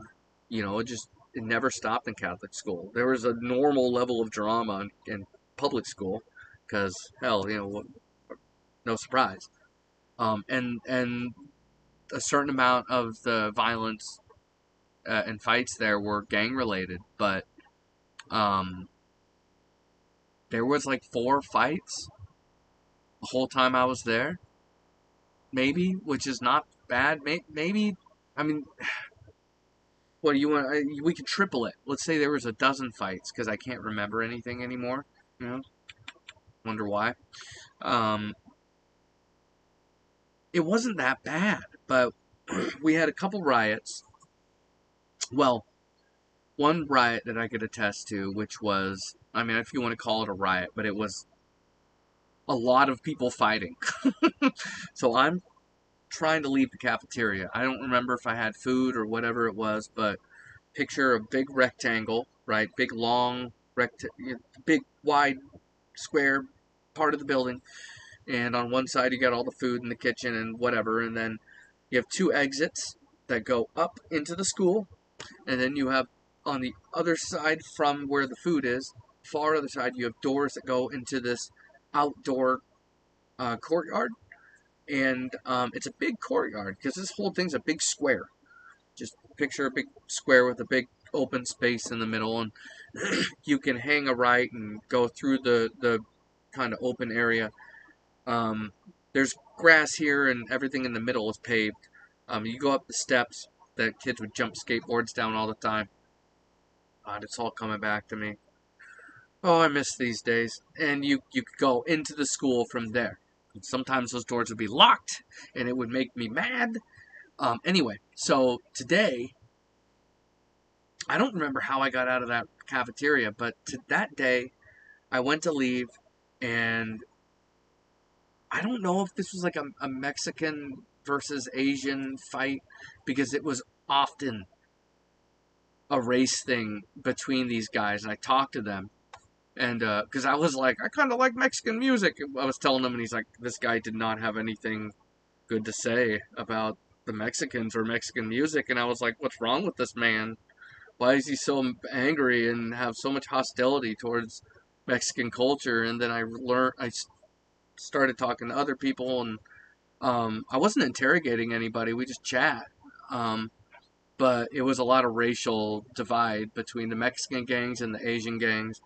It never stopped in Catholic school. There was a normal level of drama in public school, because hell, no surprise. And a certain amount of the violence and fights there were gang related, but um, there was like 4 fights the whole time I was there, maybe, which is not bad. Maybe, I mean, what do you want? We could triple it. Let's say there was a dozen fights because I can't remember anything anymore. Wonder why. Um, it wasn't that bad, but we had a couple riots. Well, one riot that I could attest to, which was, I mean, if you want to call it a riot, but it was a lot of people fighting. So I'm trying to leave the cafeteria. I don't remember if I had food or whatever it was, but picture a big rectangle, right? Big long big wide square part of the building, and on one side you got all the food in the kitchen and whatever, and then you have 2 exits that go up into the school, and then you have on the other side from where the food is, far other side, you have doors that go into this outdoor courtyard. And it's a big courtyard because this whole thing's a big square. Just picture a big square with a big open space in the middle, and you can hang a right and go through the kind of open area. Um, there's grass here, and everything in the middle is paved. You go up the steps that kids would jump skateboards down all the time. God, it's all coming back to me. Oh, I miss these days. And you could go into the school from there. And sometimes those doors would be locked, and it would make me mad. Anyway, so today, I don't remember how I got out of that cafeteria, but that day, I went to leave, and I don't know if this was like a Mexican versus Asian fight, because it was often a race thing between these guys, and I talked to them. And because I was like, I kind of like Mexican music. I was telling him, and he's like, this guy did not have anything good to say about the Mexicans or Mexican music. And I was like, what's wrong with this man? Why is he so angry and have so much hostility towards Mexican culture? And then I started talking to other people, and I wasn't interrogating anybody. We just chat. Um, but it was a lot of racial divide between the Mexican gangs and the Asian gangs.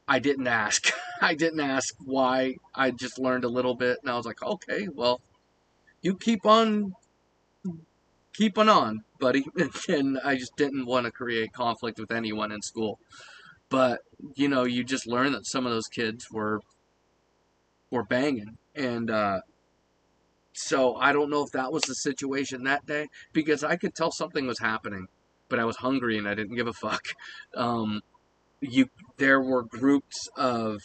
I didn't ask. I didn't ask why. I just learned a little bit, and I was like, okay, well, you keep on, buddy. And I just didn't want to create conflict with anyone in school. But you just learn that some of those kids were banging, and so I don't know if that was the situation that day, because I could tell something was happening, but I was hungry and I didn't give a fuck. Um, you There were groups of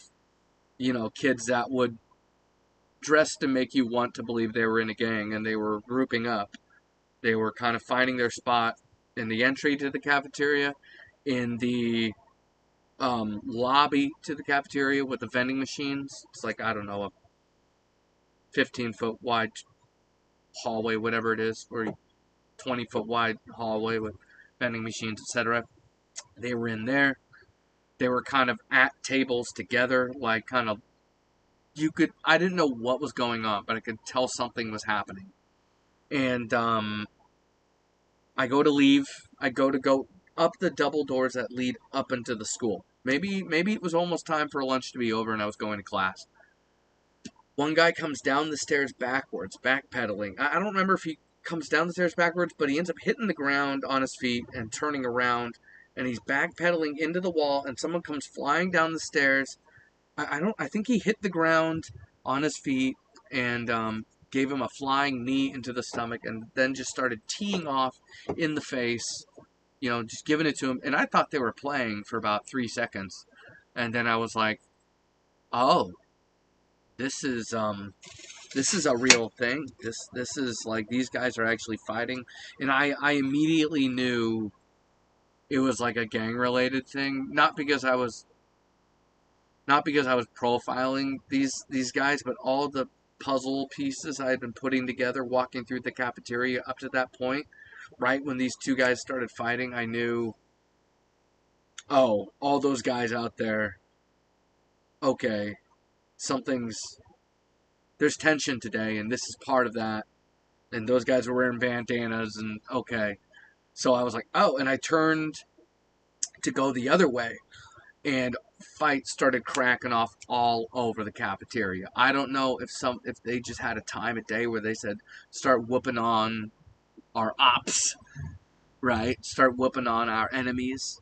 kids that would dress to make you want to believe they were in a gang, and they were grouping up. They were kind of finding their spot in the entry to the cafeteria, in the lobby to the cafeteria with the vending machines. It's like, I don't know, a 15-foot wide hallway, whatever it is, or 20-foot wide hallway with vending machines, etc. They were in there. They were kind of at tables together, like kind of I didn't know what was going on, but I could tell something was happening. And I go to leave. I go up the double doors that lead up into the school. Maybe it was almost time for lunch to be over, and I was going to class. One guy comes down the stairs backwards, backpedaling. I don't remember if he comes down the stairs backwards, but he ends up hitting the ground on his feet and turning around, and he's backpedaling into the wall, and someone comes flying down the stairs. I think he hit the ground on his feet, and gave him a flying knee into the stomach, and then just started teeing off in the face, just giving it to him. And I thought they were playing for about 3 seconds, and then I was like, oh, this is a real thing. This is like, these guys are actually fighting. And I immediately knew it was like a gang related thing, not because I was profiling these guys, but all the puzzle pieces I had been putting together walking through the cafeteria up to that point. Right when these two guys started fighting, I knew, oh, all those guys out there, okay, something's there's tension today, and this is part of that. And those guys were wearing bandanas, and okay. So I was like, oh, and I turned to go the other way, and fights started cracking off all over the cafeteria. I don't know if they just had a time of day where they said, start whooping on our ops, right? Start whooping on our enemies.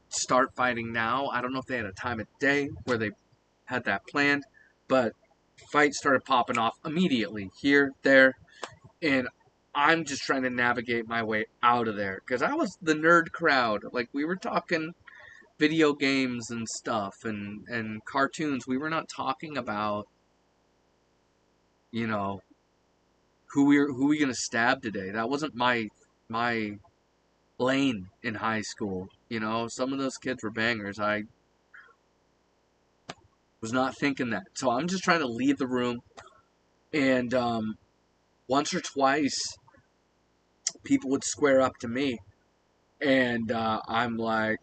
Start fighting now. I don't know if they had a time of day where they had that planned, but fights started popping off immediately, here, there, and I'm just trying to navigate my way out of there, because I was the nerd crowd. Like, we were talking video games and stuff, and cartoons. We were not talking about, you know, who we gonna stab today. That wasn't my lane in high school. Some of those kids were bangers. I was not thinking that. So I'm just trying to leave the room, and once or twice, people would square up to me, and I'm like,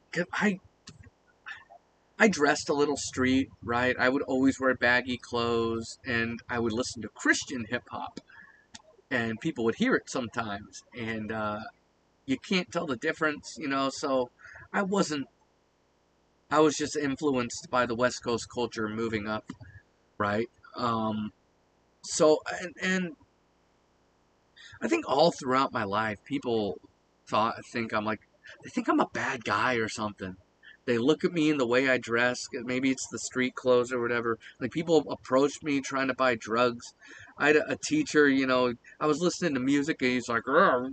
I dressed a little street, right? I would always wear baggy clothes, and I would listen to Christian hip hop, and people would hear it sometimes, and you can't tell the difference, so I wasn't. I was just influenced by the West Coast culture moving up, right? Um, and I think all throughout my life, people think I'm like, they think I'm a bad guy or something. They look at me in the way I dress. Maybe it's the street clothes or whatever. Like people approached me trying to buy drugs. I had a teacher, I was listening to music and he's like, "Oh,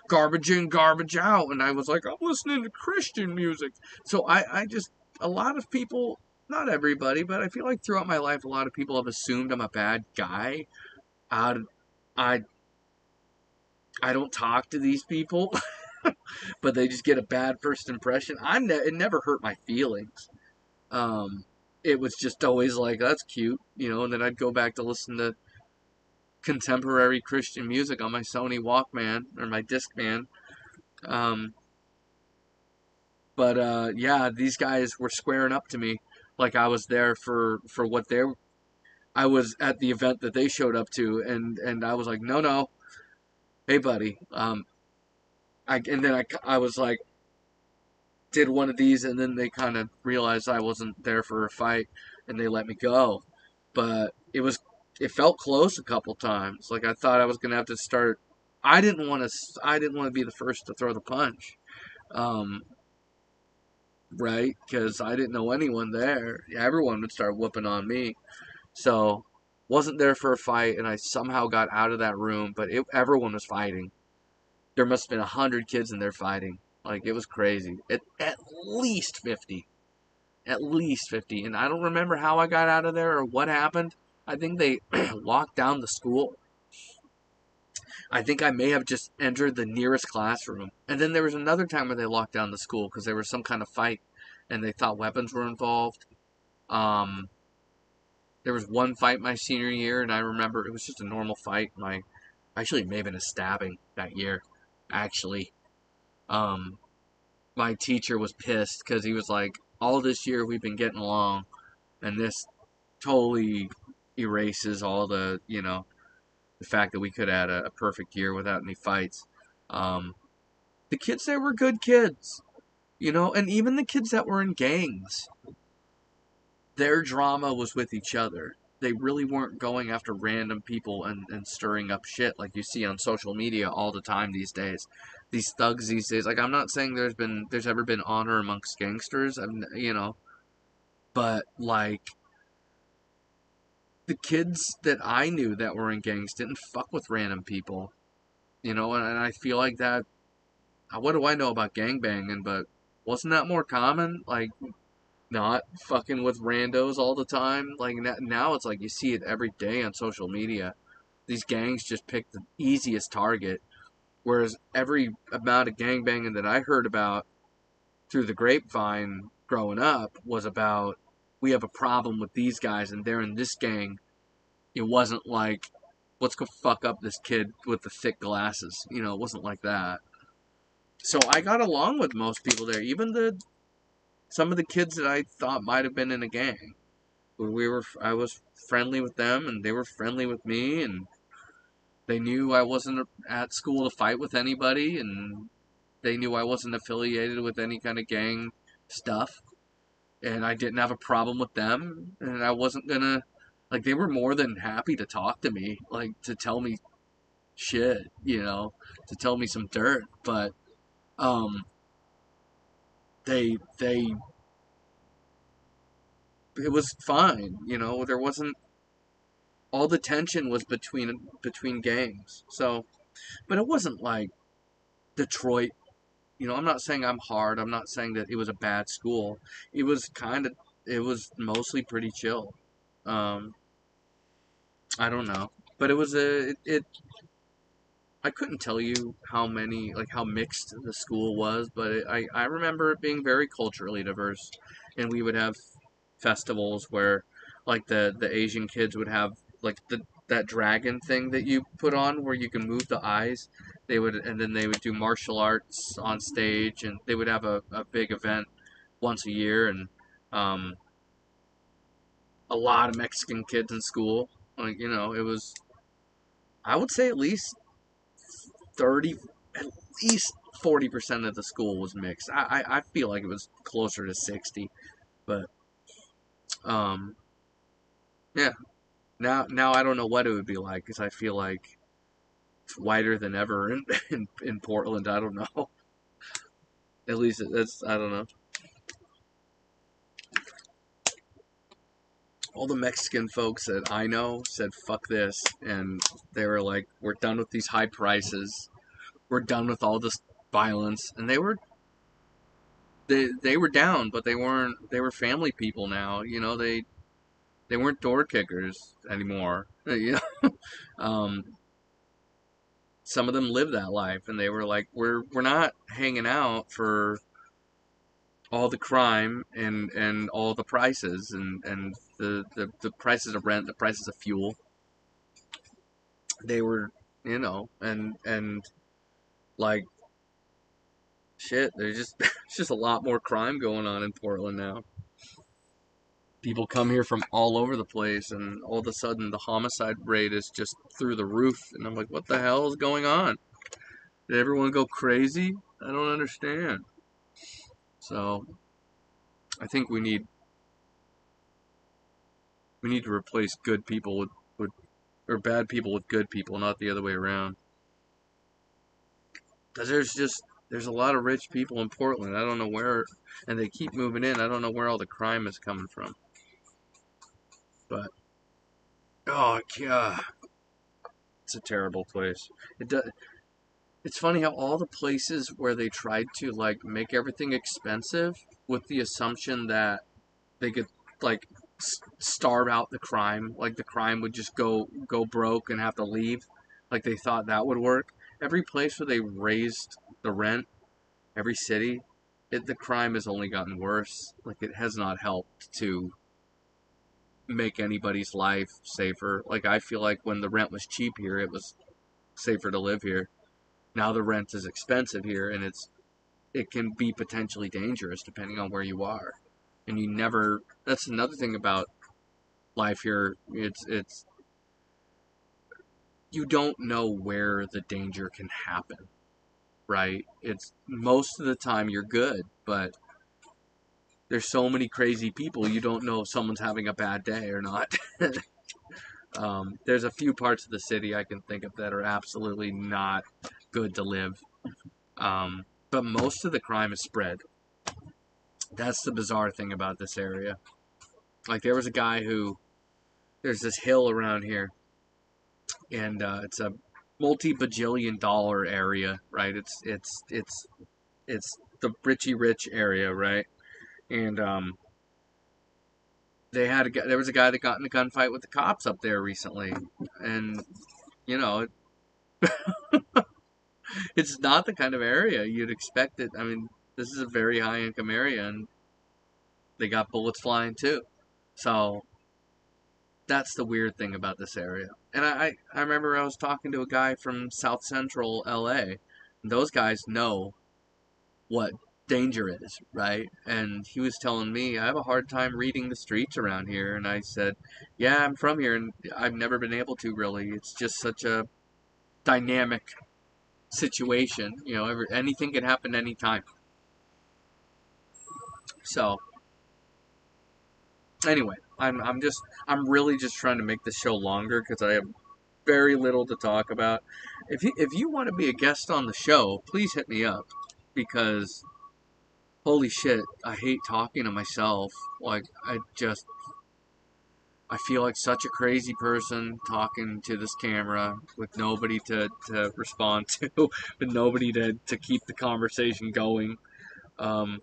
garbage in, garbage out," and I was like, "I'm listening to Christian music." So I just a lot of people, not everybody, but I feel like throughout my life, a lot of people have assumed I'm a bad guy. I I I don't talk to these people, but they just get a bad first impression. It never hurt my feelings. Um, it was just always like, that's cute, and then I'd go back to listen to contemporary Christian music on my Sony Walkman or my Discman. Um, but yeah, these guys were squaring up to me like I was there for what they I was at the event that they showed up to, and I was like, no, no, hey, buddy. And then I was like, did one of these, and then they kind of realized I wasn't there for a fight, and they let me go. But it felt close a couple times. Like I thought I was gonna have to start. I didn't want to be the first to throw the punch, um, right? Because I didn't know anyone there. Everyone would start whooping on me. So wasn't there for a fight, and I somehow got out of that room. But everyone was fighting. There must have been 100 kids in there fighting. Like it was crazy. At least 50. At least 50. And I don't remember how I got out of there or what happened. I think they locked down the school. I think I may have just entered the nearest classroom. And then there was another time where they locked down the school because there was some kind of fight and they thought weapons were involved. Um, there was one fight my senior year, and I remember it was just a normal fight. Actually, it may have been a stabbing that year. Actually, um, my teacher was pissed because he was like, all this year we've been getting along, and this totally erases all the fact that we could have had a perfect year without any fights. Um, the kids there were good kids, and even the kids that were in gangs, their drama was with each other. They really weren't going after random people and stirring up shit like you see on social media all the time these days. These thugs these days, like I'm not saying there's ever been honor amongst gangsters, but like the kids that I knew that were in gangs didn't fuck with random people, and I feel like that. What do I know about gangbanging? But wasn't that more common? Like not fucking with randos all the time. Like now it's like you see it every day on social media. These gangs just pick the easiest target, whereas every amount of gangbanging that I heard about through the grapevine growing up was about we have a problem with these guys and they're in this gang. It wasn't like let's go fuck up this kid with the thick glasses. It wasn't like that. So I got along with most people there, even the some of the kids that I thought might have been in a gang. I was friendly with them, and they were friendly with me, and they knew I wasn't at school to fight with anybody, and they knew I wasn't affiliated with any kind of gang stuff, and I didn't have a problem with them, and I wasn't gonna like they were more than happy to talk to me, like to tell me shit, to tell me some dirt, but um they it was fine, there wasn't all the tension was between gangs. So, but it wasn't like Detroit. I'm not saying I'm hard. I'm not saying that it was a bad school. It was it was mostly pretty chill. Um, I don't know, but it was I couldn't tell you how mixed the school was, but I remember it being very culturally diverse, and we would have festivals where, like the Asian kids would have like that dragon thing that you put on where you can move the eyes. And then they would do martial arts on stage, and they would have a big event once a year, and um, a lot of Mexican kids in school. Like it was I would say 30, at least 40% of the school was mixed. I feel like it was closer to 60, but um, yeah. Now I don't know what it would be like because I feel like it's whiter than ever in Portland. I don't know. At least it's I don't know. All the Mexican folks that I know said fuck this, and they were like, "We're done with these high prices. We're done with all this violence." And they were down, but they weren't. They were family people now. You know, they weren't door kickers anymore. You know, some of them lived that life, and they were like, we're not hanging out for all the crime and all the prices and the prices of rent, the prices of fuel. They were, you know, and like shit. There's just it's just a lot more crime going on in Portland now. People come here from all over the place, and all of a sudden the homicide rate is just through the roof. And I'm like, what the hell is going on? Did everyone go crazy? I don't understand. So I think we need to replace good people with or bad people with good people, not the other way around. Because there's a lot of rich people in Portland. I don't know where, and they keep moving in. I don't know where all the crime is coming from. But oh yeah, it's a terrible place. It does. It's funny how all the places where they tried to like make everything expensive with the assumption that they could like starve out the crime, like the crime would just go broke and have to leave, like they thought that would work. Every place where they raised the rent, every city, the crime has only gotten worse. Like it has not helped to make anybody's life safer. Like I feel like when the rent was cheap here, it was safer to live here. Now the rent is expensive here, and it can be potentially dangerous depending on where you are. And you never. That's another thing about life here. It's you don't know where the danger can happen, right? It's most of the time you're good, but there's so many crazy people you don't know if someone's having a bad day or not. There's a few parts of the city I can think of that are absolutely not good to live. But most of the crime is spread. That's the bizarre thing about this area. Like there was a guy who there's this hill around here, and it's a multi-bajillion dollar area, right? It's the richy rich area, right? And there was a guy that got in a gunfight with the cops up there recently, and you know it's not the kind of area you'd expect it. I mean, this is a very high income area, and they got bullets flying too. So that's the weird thing about this area. And I remember I was talking to a guy from South Central LA. And those guys know what danger is, right? And he was telling me, I have a hard time reading the streets around here. And I said, yeah, I'm from here and I've never been able to really. It's just such a dynamic situation. You know, anything can happen anytime. So, anyway, I'm really just trying to make this show longer because I have very little to talk about. If you want to be a guest on the show, please hit me up because holy shit, I hate talking to myself. Like I feel like such a crazy person talking to this camera with nobody to respond to, with nobody to keep the conversation going. Um,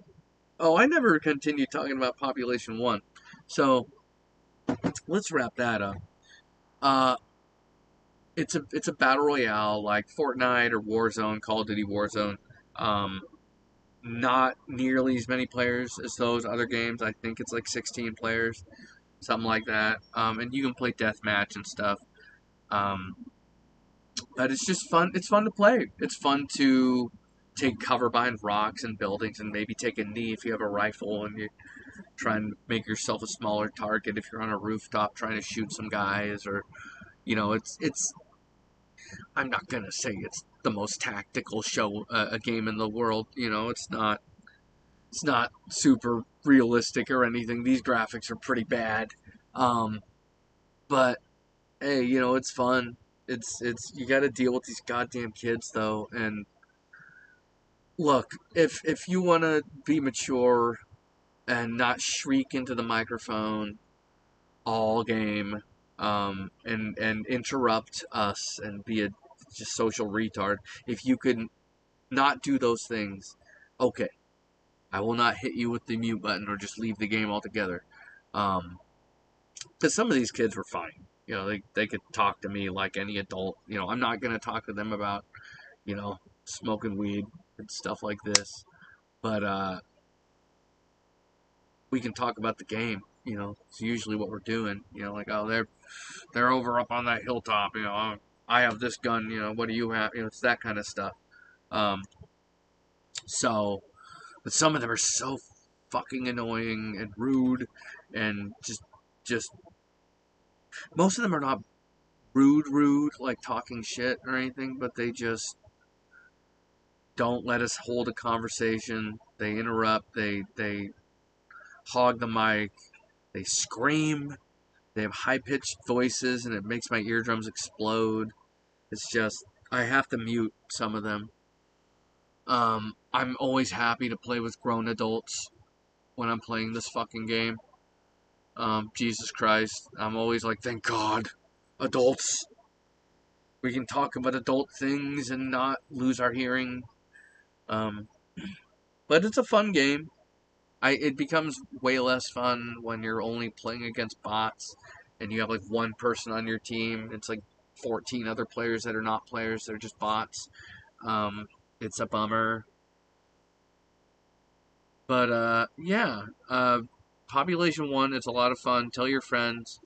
oh, I never continued talking about Population One, so let's wrap that up. Uh, it's a battle royale like Fortnite or Warzone, Call of Duty Warzone. Um, not nearly as many players as those other games. I think it's like 16 players, something like that. And you can play deathmatch and stuff. Um, but it's just fun. It's fun to play. It's fun to take cover behind rocks and buildings and maybe take a knee if you have a rifle and you try and make yourself a smaller target if you're on a rooftop trying to shoot some guys or it's I'm not gonna say it's the most tactical show a game in the world. You know, it's not super realistic or anything. These graphics are pretty bad. Um, but hey, you know, it's fun. It's you got to deal with these goddamn kids though. And look, if you want to be mature and not shriek into the microphone all game, and interrupt us and be a just social retard, if you could not do those things, okay, I will not hit you with the mute button or just leave the game altogether. Because some of these kids were fine. You know, they could talk to me like any adult. You know, I'm not going to talk to them about, you know, smoking weed and stuff like this. But we can talk about the game. You know, it's usually what we're doing. You know, like, oh, they're over up on that hilltop. You know, I have this gun. You know, what do you have? You know, it's that kind of stuff. Um, so, but some of them are so fucking annoying and rude, and just most of them are not rude, like talking shit or anything, but they just don't let us hold a conversation. They interrupt. They hog the mic. They scream. They have high pitched voices, and it makes my eardrums explode. It's just I have to mute some of them. I'm always happy to play with grown adults when I'm playing this fucking game. Jesus Christ, I'm always like, thank God, adults. We can talk about adult things and not lose our hearing. Um, but it's a fun game. It becomes way less fun when you're only playing against bots and you have like one person on your team. It's like 14 other players that are not players, they're just bots. Um, it's a bummer. But yeah, Population 1, it's a lot of fun. Tell your friends.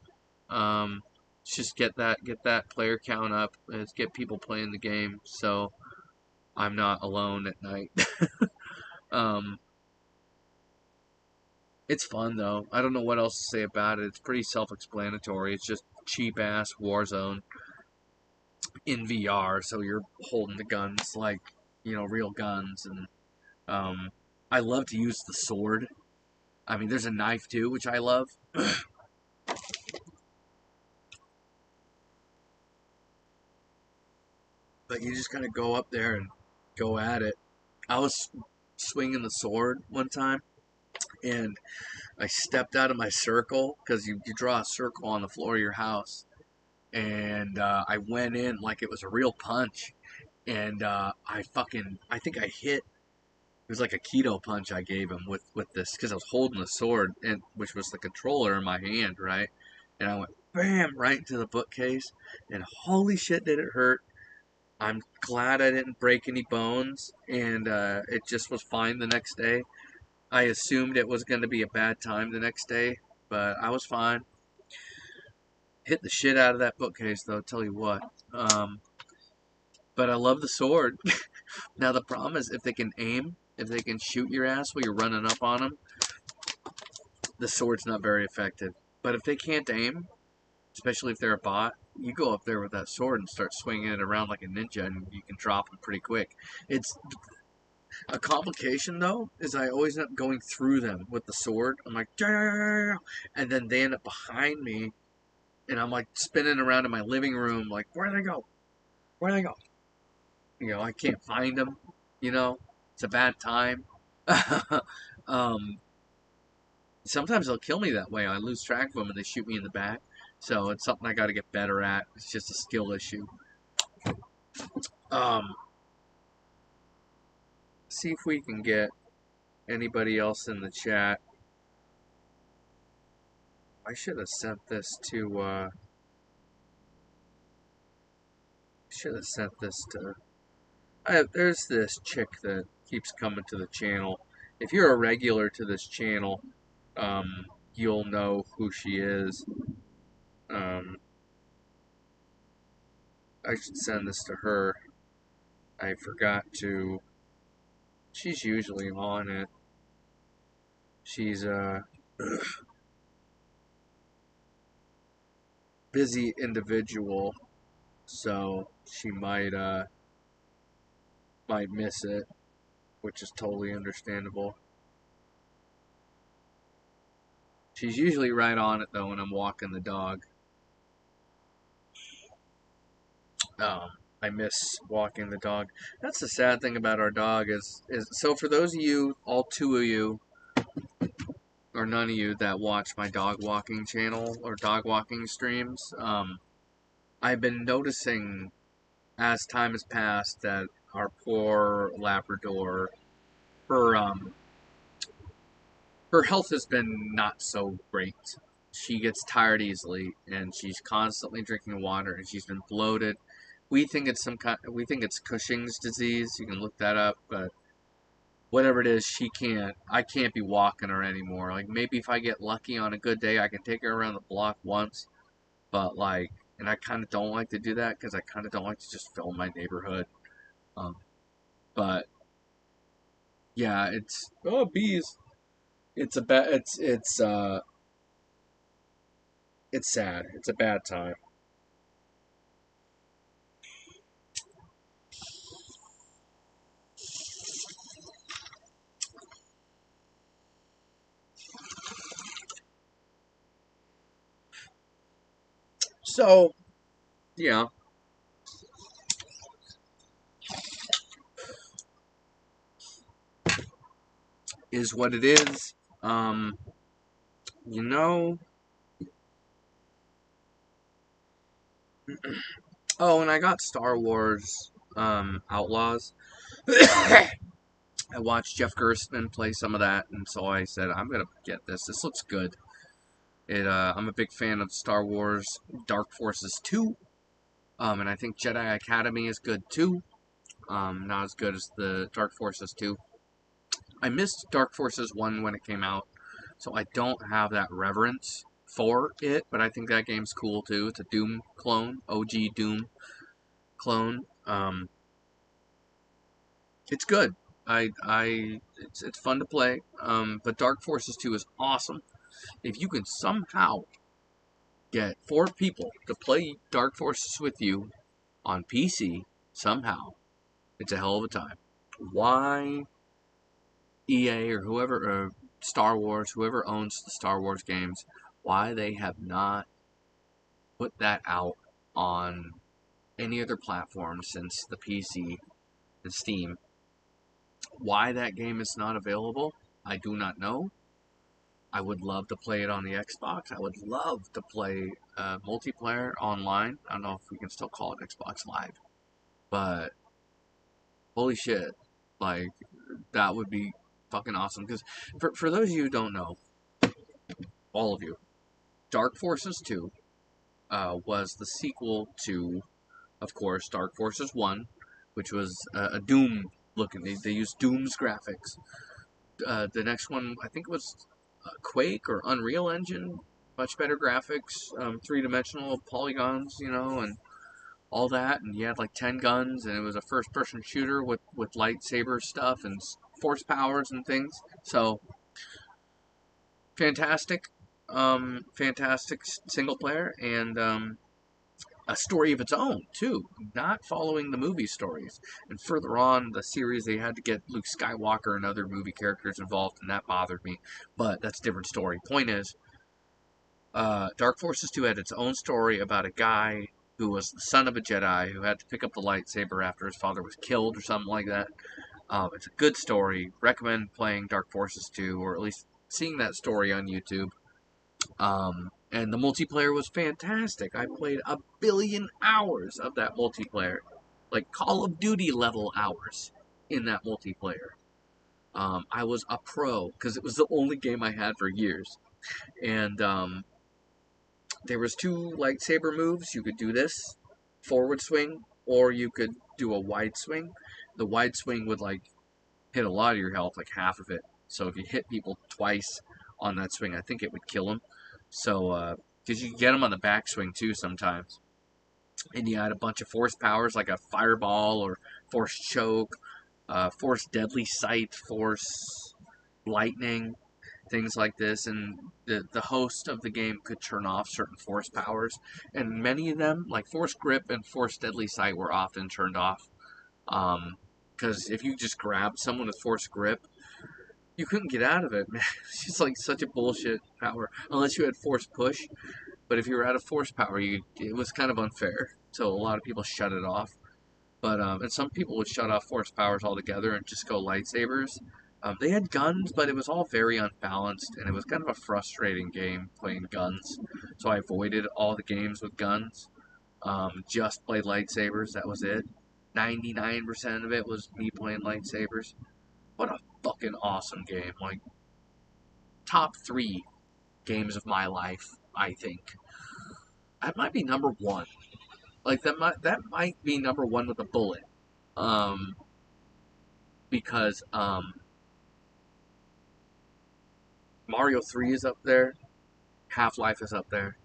Um, just get that player count up. Let's get people playing the game so I'm not alone at night. um, It's fun though. I don't know what else to say about it. It's pretty self-explanatory. It's just cheap ass Warzone in VR, so you're holding the guns like, you know, real guns. And um, I love to use the sword. I mean, there's a knife too, which I love. But you just kind of go up there and go at it. I was swinging the sword one time, and I stepped out of my circle because you draw a circle on the floor of your house, and I went in like it was a real punch, and I think I hit. It was like a keto punch I gave him with this because I was holding the sword, and which was the controller in my hand, right? And I went bam right into the bookcase, and holy shit, did it hurt! I'm glad I didn't break any bones, and it just was fine the next day. I assumed it was going to be a bad time the next day, but I was fine. Hit the shit out of that bookcase, though, tell you what. But I love the sword. Now, the problem is if they can aim, if they can shoot your ass while you're running up on them, the sword's not very effective. But if they can't aim, especially if they're a bot, you go up there with that sword and start swinging it around like a ninja, and you can drop them pretty quick. It's a complication though, is I always end up going through them with the sword. I'm like, and then they end up behind me, and I'm like spinning around in my living room, like, where do they go? Where do they go? You know, I can't find them. You know, it's a bad time. um, Sometimes they'll kill me that way. I lose track of them and they shoot me in the back. So it's something I got to get better at. It's just a skill issue. Um, See if we can get anybody else in the chat. I should have sent this to. Should have sent this to. There's this chick that keeps coming to the channel. If you're a regular to this channel, um, you'll know who she is. Um, I should send this to her. I forgot to. She's usually on it. She's a busy individual. so she might miss it, which is totally understandable. She's usually right on it though when I'm walking the dog. Um, I miss walking the dog. That's the sad thing about our dog is so for those of you, all two of you, or none of you that watch my dog walking channel or dog walking streams, I've been noticing as time has passed that our poor Labrador, her her health has been not so great. She gets tired easily, and she's constantly drinking water, and she's been bloated. We think it's we think it's Cushing's disease. You can look that up, but whatever it is, I can't be walking her anymore. Like maybe if I get lucky on a good day, I can take her around the block once, but like, and I kind of don't like to do that because I kind of don't like to just film my neighborhood. Um, but yeah, it's oh bees. It's a bad. It's sad. It's a bad time. So yeah, is what it is. Um, you know. Oh, and I got Star Wars Outlaws. I watched Jeff Gerstmann play some of that, and so I said, I'm gonna get this. This looks good. I'm a big fan of Star Wars Dark Forces 2, and I think Jedi Academy is good too. Not as good as the Dark Forces 2. I missed Dark Forces 1 when it came out, so I don't have that reverence for it, but I think that game's cool too. It's a Doom clone, OG Doom clone. It's good. It's fun to play. But Dark Forces 2 is awesome. If you can somehow get 4 people to play Dark Forces with you on PC, somehow, it's a hell of a time. Why EA or whoever, or Star Wars, whoever owns the Star Wars games, why they have not put that out on any other platform since the PC and Steam. Why that game is not available, I do not know. I would love to play it on the Xbox. I would love to play multiplayer online. I don't know if we can still call it Xbox Live, but holy shit, like that would be fucking awesome. Because for those of you who don't know, all of you, Dark Forces 2 was the sequel to, of course, Dark Forces 1, which was a Doom looking. They used Doom's graphics. The next one, I think it was Quake or Unreal Engine. Much better graphics, 3-dimensional polygons, and all that. And you had like 10 guns, and it was a first-person shooter with lightsaber stuff and force powers and things. So fantastic, fantastic single player, and a story of its own too, not following the movie stories. And further on the series, they had to get Luke Skywalker and other movie characters involved, and that bothered me. But that's a different story. Point is, Dark Forces 2 had its own story about a guy who was the son of a Jedi who had to pick up the lightsaber after his father was killed or something like that. It's a good story. Recommend playing Dark Forces 2, or at least seeing that story on YouTube. And the multiplayer was fantastic. I played a billion hours of that multiplayer, like Call of Duty level hours in that multiplayer. I was a pro because it was the only game I had for years, and there was 2 lightsaber moves. You could do this forward swing, or you could do a wide swing. The wide swing would like hit a lot of your health, like half of it. So if you hit people twice on that swing, I think it would kill them. So because you can get them on the backswing too sometimes, and you had a bunch of force powers like a fireball or force choke, force deadly sight, force lightning. things like this, and the host of the game could turn off certain force powers, and many of them, like Force Grip and Force Deadly Sight, were often turned off. Because if you just grabbed someone with Force Grip, you couldn't get out of it, man. It's just like such a bullshit power, unless you had Force Push. But if you were out of Force Power, it was kind of unfair. So a lot of people shut it off. But and some people would shut off Force Powers altogether and just go lightsabers. They had guns, but it was all very unbalanced, and it was kind of a frustrating game playing guns. So I avoided all the games with guns. Just played lightsabers. That was it. 99% of it was me playing lightsabers. What a fucking awesome game! Like top 3 games of my life, I think. That might be number 1. Like that might be number 1 with a bullet. Um, because Mario 3 is up there. Half-Life is up there.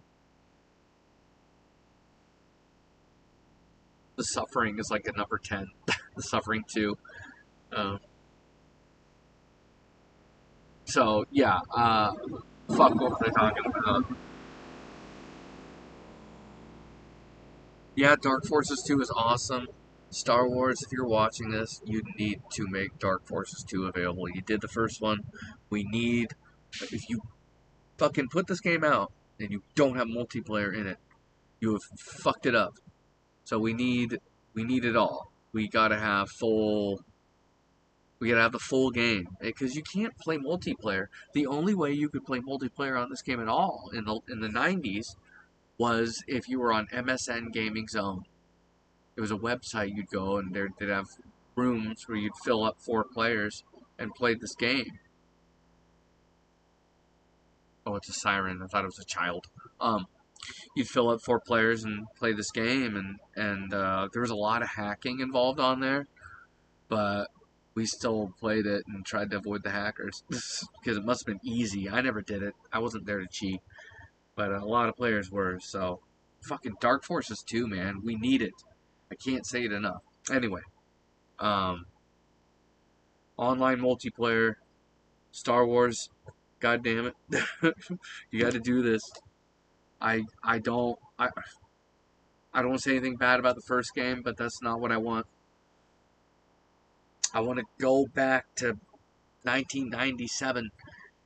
The Suffering is like at number 10. The Suffering 2. Uh, so, yeah. Fuck, what was I talking about? Yeah, Dark Forces 2 is awesome. Star Wars, if you're watching this, you need to make Dark Forces 2 available. You did the first one. We need... If you fucking put this game out and you don't have multiplayer in it, you have fucked it up. So we need it all. We gotta have the full game because you can't play multiplayer. The only way you could play multiplayer on this game at all in the 90s was if you were on MSN Gaming Zone. It was a website you'd go and they'd have rooms where you'd fill up 4 players and play this game. Oh, it's a siren. I thought it was a child. You'd fill up 4 players and play this game, and there was a lot of hacking involved on there, but we still played it and tried to avoid the hackers because it must have been easy. I never did it. I wasn't there to cheat, but a lot of players were. So, fucking Dark Forces 2, man, we need it. I can't say it enough. Anyway, um, online multiplayer, Star Wars, god damn it, you got to do this. I don't I don't want to say anything bad about the first game, but that's not what I want. I want to go back to 1997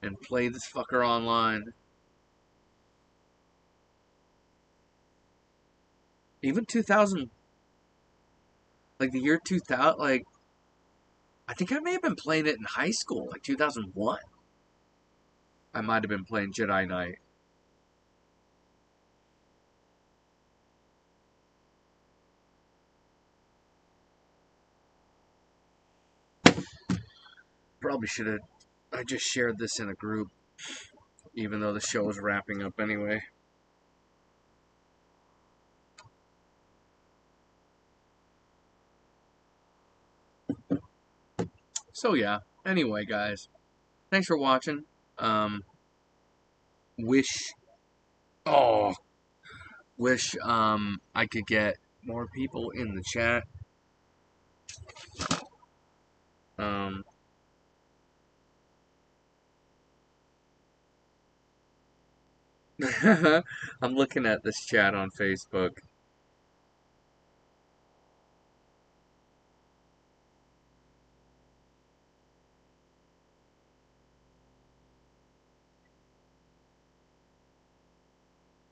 and play this fucker online. Even 2000, like the year 2000, like I think I may have been playing it in high school, like 2001. I might have been playing Jedi Knight. Probably should have. I just shared this in a group, even though the show is wrapping up anyway. So yeah. Anyway, guys, thanks for watching. Um, wish. Oh, wish I could get more people in the chat. Um, I'm looking at this chat on Facebook.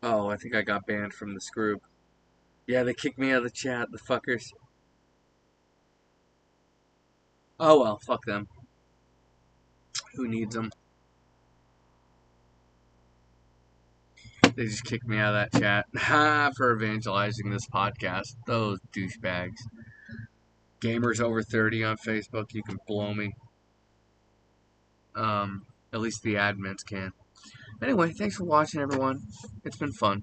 Oh, I think I got banned from this group. Yeah, they kicked me out of the chat, the fuckers. Oh well, fuck them. Who needs them? They just kicked me out of that chat. Ha, for evangelizing this podcast. Those douchebags. Gamers over 30 on Facebook, you can blow me. At least the admins can. Anyway, thanks for watching, everyone. It's been fun.